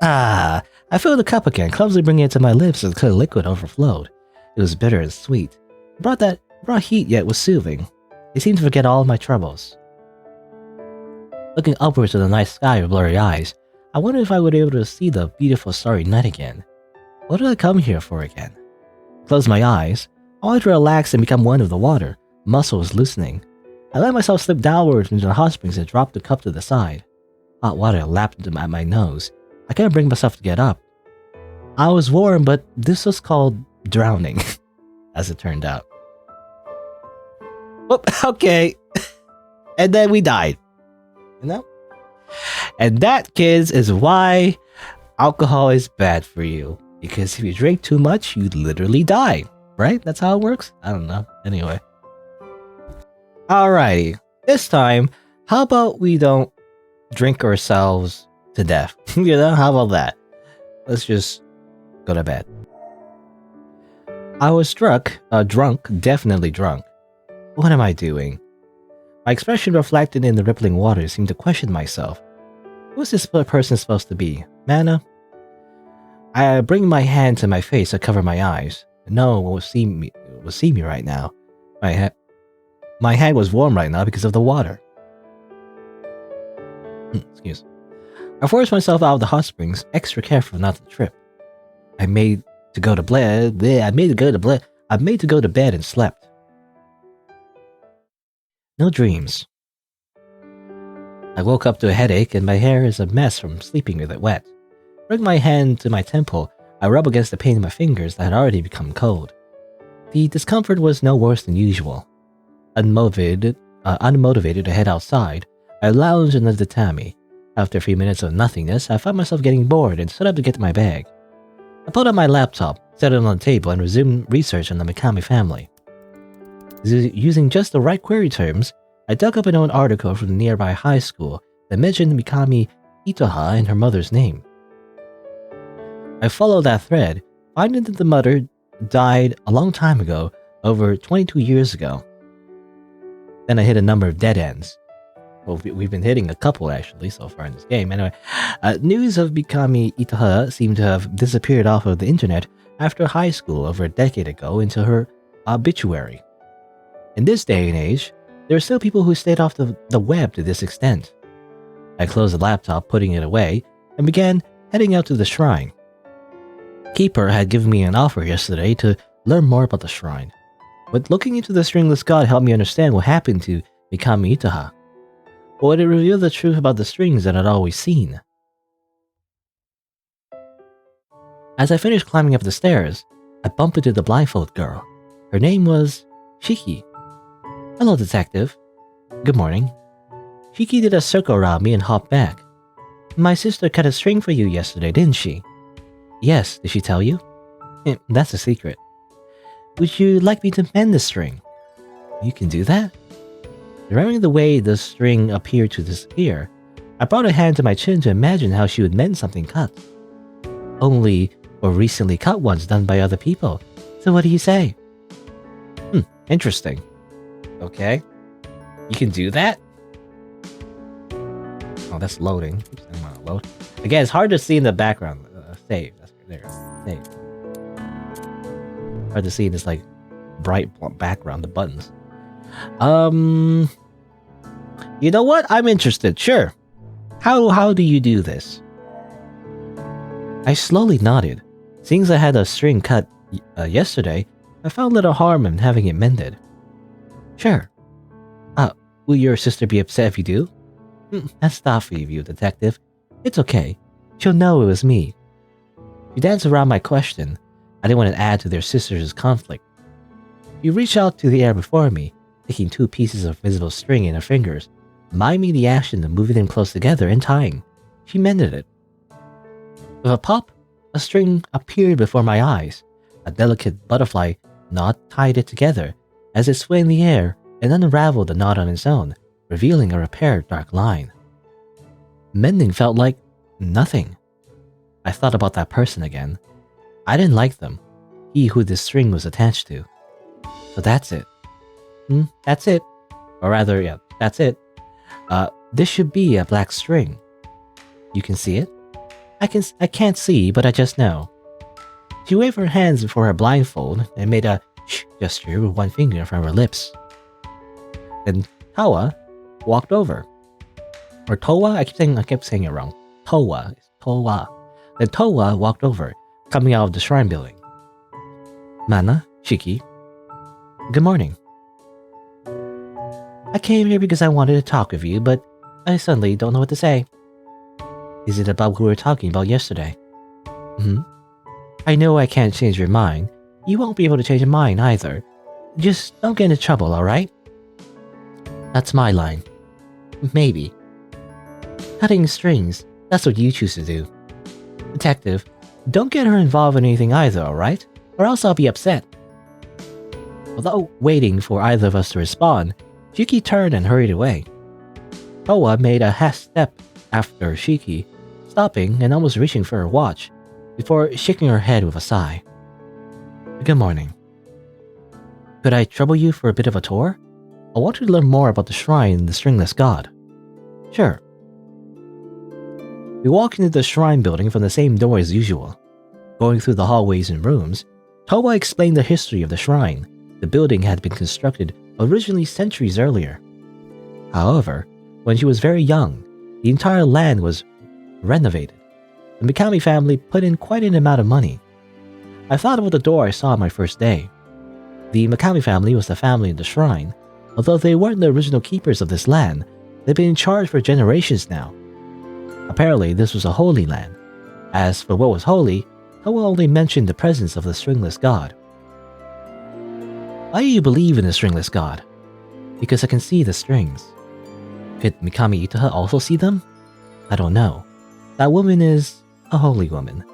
I filled the cup again, clumsily bringing it to my lips as the clear liquid overflowed. It was bitter and sweet. It brought heat yet was soothing. It seemed to forget all of my troubles. Looking upwards to the night sky with blurry eyes, I wondered if I would be able to see the beautiful starry night again. What did I come here for again? Closed my eyes. I wanted to relax and become one with the water, muscles loosening. I let myself slip downwards into the hot springs and dropped the cup to the side. Hot water lapped at my nose. I couldn't bring myself to get up. I was warm, but this was called drowning, as it turned out. Oh, okay. And then we died. And that, kids, is why alcohol is bad for you. Because if you drink too much, you literally die. Right? That's how it works? I don't know. Anyway. Alrighty. This time, how about we don't drink ourselves to death? How about that? Let's just go to bed. I was drunk, definitely drunk. What am I doing? My expression reflected in the rippling water seemed to question myself. Who's this person supposed to be? Mana? I bring my hand to my face to cover my eyes. No one will see me. will see me right now. My hand was warm right now because of the water. Excuse. I forced myself out of the hot springs, extra careful not to trip. I made to go to bed and slept. No dreams. I woke up to a headache and my hair is a mess from sleeping with it wet. Bring my hand to my temple, I rub against the pain in my fingers that had already become cold. The discomfort was no worse than usual. Unmotivated to head outside, I lounged in the tatami. After a few minutes of nothingness, I found myself getting bored and stood up to get to my bag. I pulled out my laptop, set it on the table, and resumed research on the Mikami family. Using just the right query terms, I dug up an old article from the nearby high school that mentioned Mikami Itoha and her mother's name. I followed that thread, finding that the mother died a long time ago, over 22 years ago. Then I hit a number of dead ends. Well, we've been hitting a couple actually so far in this game. Anyway, news of Mikami Itoha seemed to have disappeared off of the internet after high school over a decade ago into her obituary. In this day and age, there are still people who stayed off the web to this extent. I closed the laptop, putting it away, and began heading out to the shrine. Keeper had given me an offer yesterday to learn more about the shrine, but looking into the stringless god helped me understand what happened to Mikami Itoha. Or would it reveal the truth about the strings that I'd always seen? As I finished climbing up the stairs, I bumped into the blindfold girl. Her name was Shiki. Hello, detective. Good morning. Shiki did a circle around me and hopped back. My sister cut a string for you yesterday, didn't she? Yes, did she tell you? That's a secret. Would you like me to mend the string? You can do that? Remembering the way the string appeared to disappear, I brought a hand to my chin to imagine how she would mend something cut. Only for recently cut ones done by other people. So what do you say? Interesting. Okay. You can do that? Oh, that's loading. Oops, I don't want to load. Again, it's hard to see in the background. Save. That's there. Save. Hard to see in this like bright background, the buttons. You know what? I'm interested. Sure. How do you do this? I slowly nodded. Seeing as I had a string cut yesterday, I found little harm in having it mended. Sure. Will your sister be upset if you do? That's thoughtful of you, detective. It's okay. She'll know it was me. She danced around my question. I didn't want to add to their sister's conflict. She reached out to the air before me, taking 2 pieces of visible string in her fingers, miming the action of moving them close together and tying. She mended it. With a pop, a string appeared before my eyes. A delicate butterfly knot tied it together as it swayed in the air and unraveled the knot on its own, revealing a repaired dark line. Mending felt like nothing. I thought about that person again. I didn't like them, he who this string was attached to. So that's it. That's it. Or rather, yeah, that's it. This should be a black string. You can see it? I can't see, but I just know. She waved her hands before her blindfold and made a shh gesture with one finger in front of her lips. Then Towa walked over. Or Towa? I kept saying it wrong. Towa. Towa. Then Towa walked over, coming out of the shrine building. Mana, Shiki. Good morning. I came here because I wanted to talk with you, but I suddenly don't know what to say. Is it about what we were talking about yesterday? I know I can't change your mind. You won't be able to change mine either. Just don't get into trouble, alright? That's my line. Maybe. Cutting strings, that's what you choose to do. Detective, don't get her involved in anything either, alright? Or else I'll be upset. Without waiting for either of us to respond, Shiki turned and hurried away. Towa made a hasty step after Shiki, stopping and almost reaching for her watch, before shaking her head with a sigh. Good morning. Could I trouble you for a bit of a tour? I want to learn more about the shrine and the stringless god. Sure. We walked into the shrine building from the same door as usual. Going through the hallways and rooms, Towa explained the history of the shrine, The building had been constructed originally centuries earlier. However, when she was very young, the entire land was renovated. The Mikami family put in quite an amount of money. I thought about the door I saw on my first day. The Mikami family was the family in the shrine. Although they weren't the original keepers of this land, they've been in charge for generations now. Apparently, this was a holy land. As for what was holy, Towa only mentioned the presence of the stringless god. Why do you believe in the stringless god? Because I can see the strings. Could Mikami Itaha also see them? I don't know. That woman is a holy woman,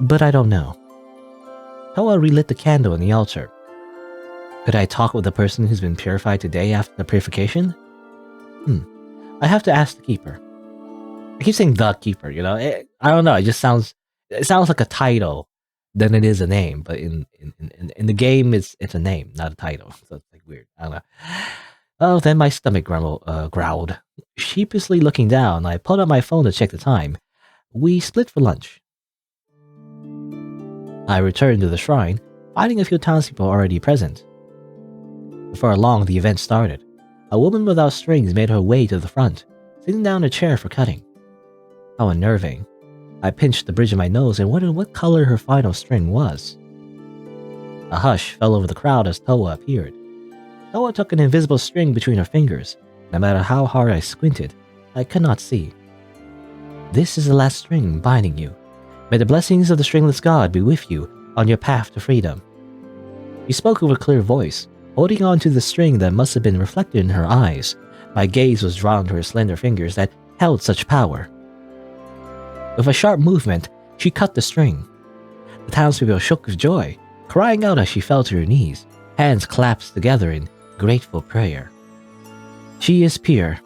but I don't know. Towa relit the candle on the altar. Could I talk with the person who's been purified today after the purification? I have to ask the keeper. I keep saying the keeper, you know? I don't know, it sounds like a title than it is a name, but in the game it's a name, not a title. So it's like weird. I don't know. Oh, then my stomach growled. Sheepishly looking down, I pulled out my phone to check the time. We split for lunch. I returned to the shrine, finding a few townspeople already present. Before long, the event started. A woman without strings made her way to the front, sitting down in a chair for cutting. How unnerving. I pinched the bridge of my nose and wondered what color her final string was. A hush fell over the crowd as Towa appeared. Towa took an invisible string between her fingers. No matter how hard I squinted, I could not see. This is the last string binding you. May the blessings of the stringless god be with you on your path to freedom. She spoke with a clear voice, holding on to the string that must have been reflected in her eyes. My gaze was drawn to her slender fingers that held such power. With a sharp movement, she cut the string. The townspeople shook with joy, crying out as she fell to her knees, hands clasped together in grateful prayer. She is pure.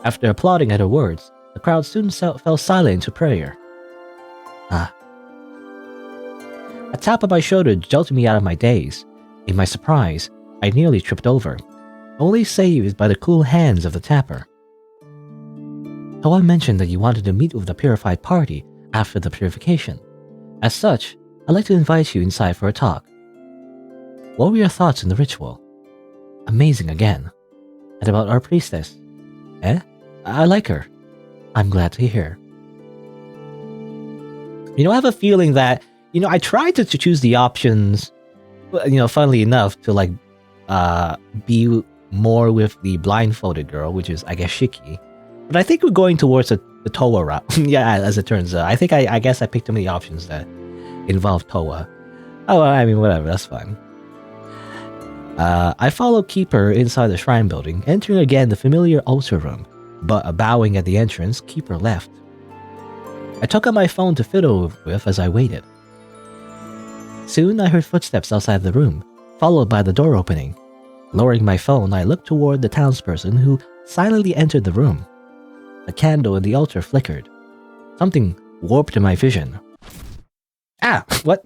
After applauding at her words, the crowd soon fell silent into prayer. A tap on my shoulder jolted me out of my daze. In my surprise, I nearly tripped over, only saved by the cool hands of the tapper. Towa mentioned that you wanted to meet with the purified party after the purification. As such, I'd like to invite you inside for a talk. What were your thoughts on the ritual? Amazing again. And about our priestess? I like her. I'm glad to hear. I have a feeling that, I tried to choose the options, funnily enough, to be more with the blindfolded girl, which is, I guess, Shiki. But I think we're going towards the Towa route. Yeah, as it turns out. I guess I picked too many options that involve Towa. Oh, well, I mean, whatever, that's fine. I followed Keeper inside the shrine building, entering again the familiar altar room, but bowing at the entrance, Keeper left. I took out my phone to fiddle with as I waited. Soon I heard footsteps outside the room, followed by the door opening. Lowering my phone, I looked toward the townsperson who silently entered the room. The candle in the altar flickered. Something warped my vision. Ah, what?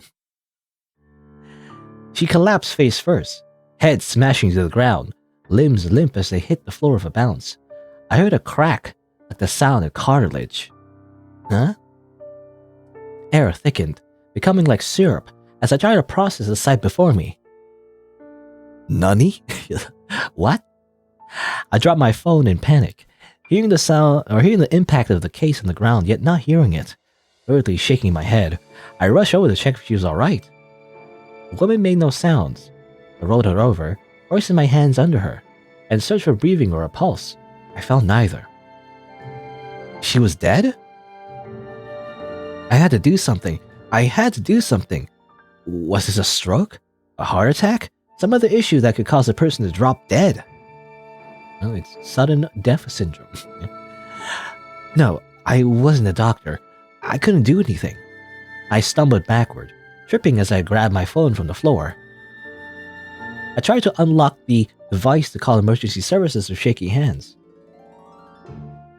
She collapsed face first, head smashing to the ground, limbs limp as they hit the floor with a bounce. I heard a crack, like the sound of cartilage. Huh? Air thickened, becoming like syrup as I tried to process the sight before me. Nani? What? I dropped my phone in panic, hearing the impact of the case on the ground, yet not hearing it. Hurriedly shaking my head, I rushed over to check if she was alright. The woman made no sounds. I rolled her over, hoisted my hands under her, and searched for breathing or a pulse. I found neither. She was dead? I had to do something. Was this a stroke? A heart attack? Some other issue that could cause a person to drop dead? No, it's sudden death syndrome. No, I wasn't a doctor. I couldn't do anything. I stumbled backward, tripping as I grabbed my phone from the floor. I tried to unlock the device to call emergency services with shaky hands.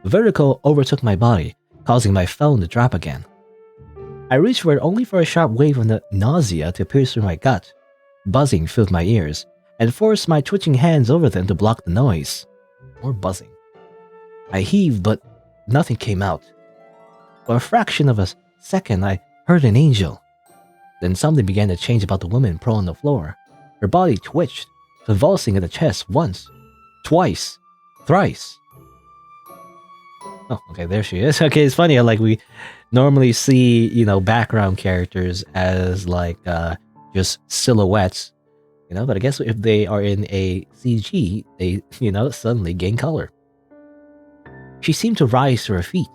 Vertigo overtook my body, causing my phone to drop again. I reached for it only for a sharp wave of nausea to pierce through my gut. Buzzing filled my ears, and forced my twitching hands over them to block the noise. More buzzing. I heaved, but nothing came out. For a fraction of a second, I heard an angel. Then something began to change about the woman prone on the floor. Her body twitched, convulsing at the chest once, twice, thrice. Oh, okay, there she is. Okay, it's funny how, like, we normally see, background characters as, like, just silhouettes, but I guess if they are in a CG, they, suddenly gain color. She seemed to rise to her feet.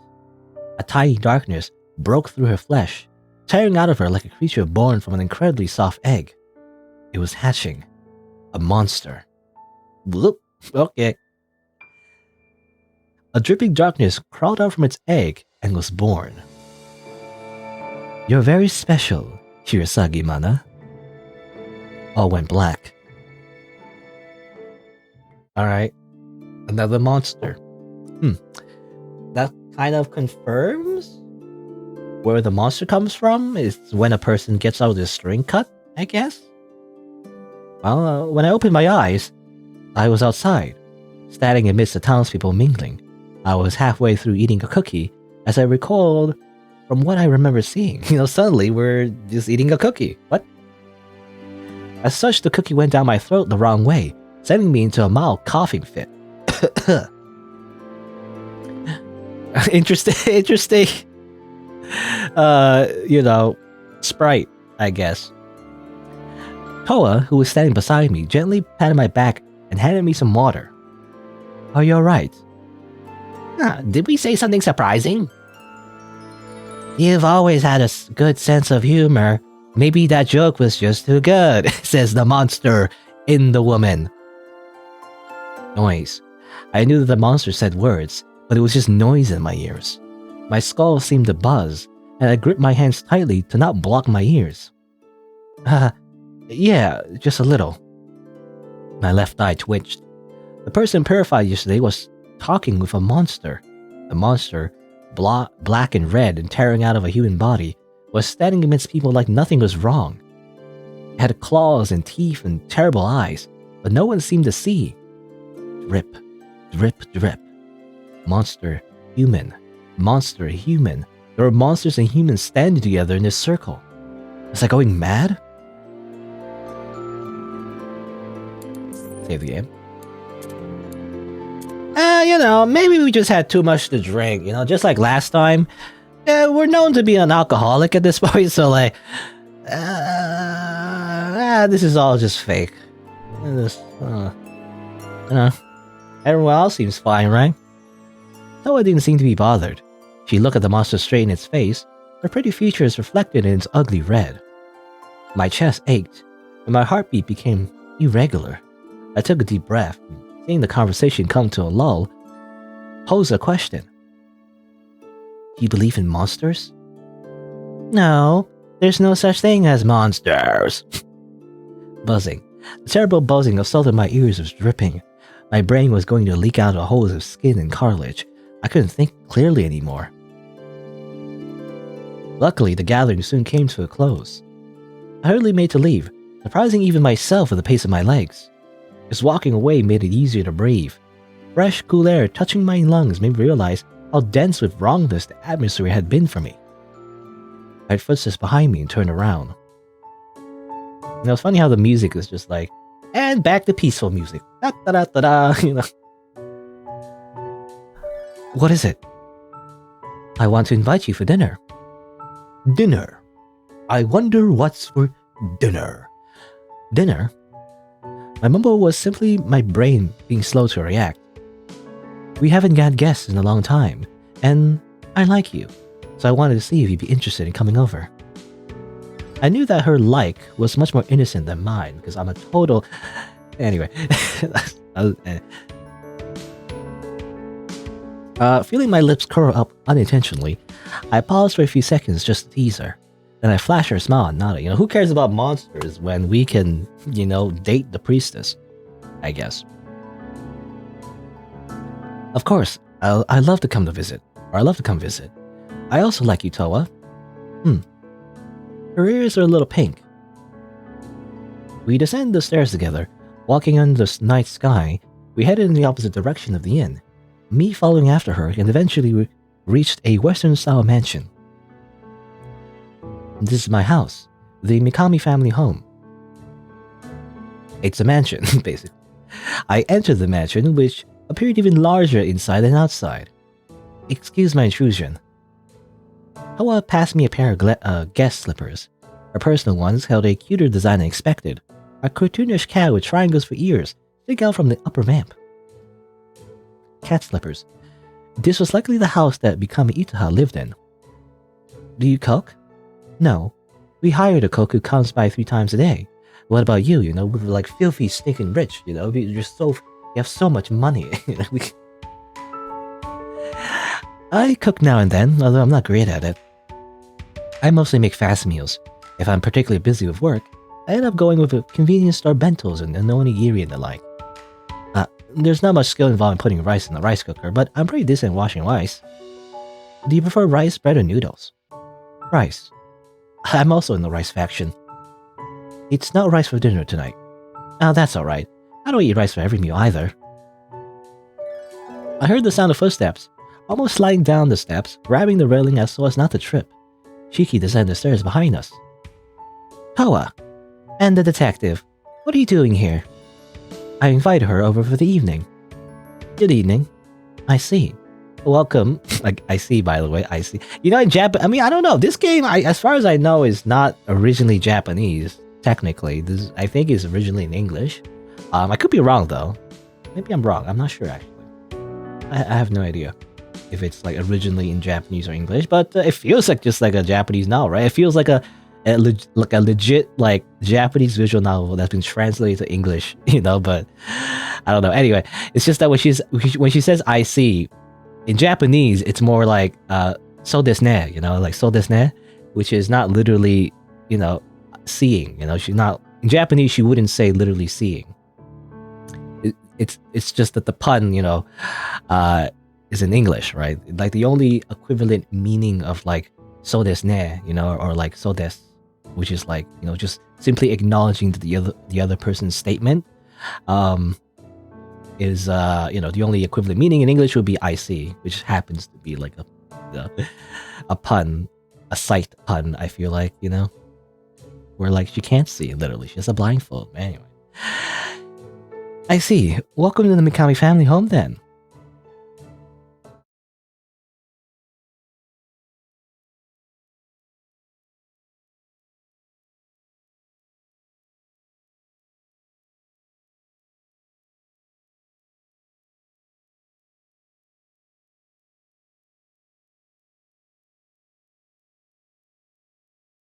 A tiny darkness broke through her flesh, tearing out of her like a creature born from an incredibly soft egg. It was hatching. A monster. Bloop. Okay. A dripping darkness crawled out from its egg and was born. You're very special, Shirasagi-mana. All went black. Alright. Another monster. That kind of confirms where the monster comes from. Is when a person gets out of their string cut, I guess? Well, when I opened my eyes, I was outside, standing amidst the townspeople mingling. I was halfway through eating a cookie, as I recalled from what I remember seeing. Suddenly we're just eating a cookie. What? As such, the cookie went down my throat the wrong way, sending me into a mild coughing fit. Interesting. Sprite, I guess. Towa, who was standing beside me, gently patted my back and handed me some water. Are you alright? Did we say something surprising? You've always had a good sense of humor. Maybe that joke was just too good, says the monster in the woman. Noise. I knew that the monster said words, but it was just noise in my ears. My skull seemed to buzz, and I gripped my hands tightly to not block my ears. Yeah, just a little. My left eye twitched. The person purified yesterday was talking with a monster. The monster, black and red and tearing out of a human body, was standing amidst people like nothing was wrong. It had claws and teeth and terrible eyes, but no one seemed to see. Drip, drip, drip. Monster, human. Monster, human. There were monsters and humans standing together in this circle. Was I going mad? Save the game. Maybe we just had too much to drink, just like last time. We're known to be an alcoholic at this point, so like, this is all just fake. Everyone else seems fine, right? Towa didn't seem to be bothered. She looked at the monster straight in its face, her pretty features reflected in its ugly red. My chest ached, and my heartbeat became irregular. I took a deep breath, and seeing the conversation come to a lull, posed a question. Do you believe in monsters? No, there's no such thing as monsters. Buzzing. The terrible buzzing assaulted my ears was dripping. My brain was going to leak out of holes of skin and cartilage. I couldn't think clearly anymore. Luckily, the gathering soon came to a close. I hurriedly made to leave, surprising even myself with the pace of my legs. Just walking away made it easier to breathe. Fresh, cool air touching my lungs made me realize how dense with wrongness the atmosphere had been for me. I heard footsteps behind me and turned around. It's funny how the music is just like, and back to peaceful music. Da da da da da, What is it? I want to invite you for dinner. Dinner. I wonder what's for dinner. Dinner? My mumble was simply my brain being slow to react. We haven't got guests in a long time, and I like you, so I wanted to see if you'd be interested in coming over. I knew that her like was much more innocent than mine, because I'm a total... Anyway. Feeling my lips curl up unintentionally, I paused for a few seconds just to tease her. Then I flashed her a smile and nodded. Who cares about monsters when we can, date the priestess? I guess. Of course, I love to come visit. I also like you, Towa. Her ears are a little pink. We descended the stairs together. Walking under the night sky, we headed in the opposite direction of the inn. Me following after her, and eventually we reached a Western-style mansion. This is my house, the Mikami family home. It's a mansion, basically. I entered the mansion, which appeared even larger inside than outside. Excuse my intrusion. Towa passed me a pair of guest slippers. Her personal ones held a cuter design than expected. A cartoonish cat with triangles for ears sticking out from the upper vamp. Cat slippers. This was likely the house that Mikami Itaha lived in. Do you cook? No. We hired a cook who comes by 3 times a day. What about you? You know, we're like filthy, stinking rich. You know, you have so much money. You know, I cook now and then, although I'm not great at it. I mostly make fast meals. If I'm particularly busy with work, I end up going with a convenience store bentos and onigiri and the like. There's not much skill involved in putting rice in the rice cooker, but I'm pretty decent at washing rice. Do you prefer rice, bread, or noodles? Rice. I'm also in the rice faction. It's not rice for dinner tonight. Oh, that's alright. I don't eat rice for every meal either. I heard the sound of footsteps, almost sliding down the steps, grabbing the railing so as not to trip. Shiki descended the stairs behind us. Towa! And the detective. What are you doing here? I invited her over for the evening. Good evening. I see. Welcome. Like, I see, by the way, I see. You know, in Japan, I mean, I don't know. This game, as far as I know, is not originally Japanese, technically. This, I think, is originally in English. I could be wrong, though. Maybe I'm wrong. I'm not sure, actually. I have no idea if it's, like, originally in Japanese or English, but it feels like just like a Japanese novel, right? It feels like a legit, like, Japanese visual novel that's been translated to English, you know, but I don't know. Anyway, it's just that when she says I see, in Japanese, it's more like, so desu ne, you know, like, so desu ne, which is not literally, you know, seeing, you know, she's not, in Japanese, she wouldn't say literally seeing. It's just that the pun, you know, is in English, right? Like, the only equivalent meaning of, like, so desu ne, you know, or like, so desu, which is like, you know, just simply acknowledging the other person's statement, is, you know, the only equivalent meaning in English would be I see, which happens to be like a pun, a sight pun, I feel like, you know, where like she can't see, literally, she has a blindfold. Anyway, I see. Welcome to the Mikami family home then.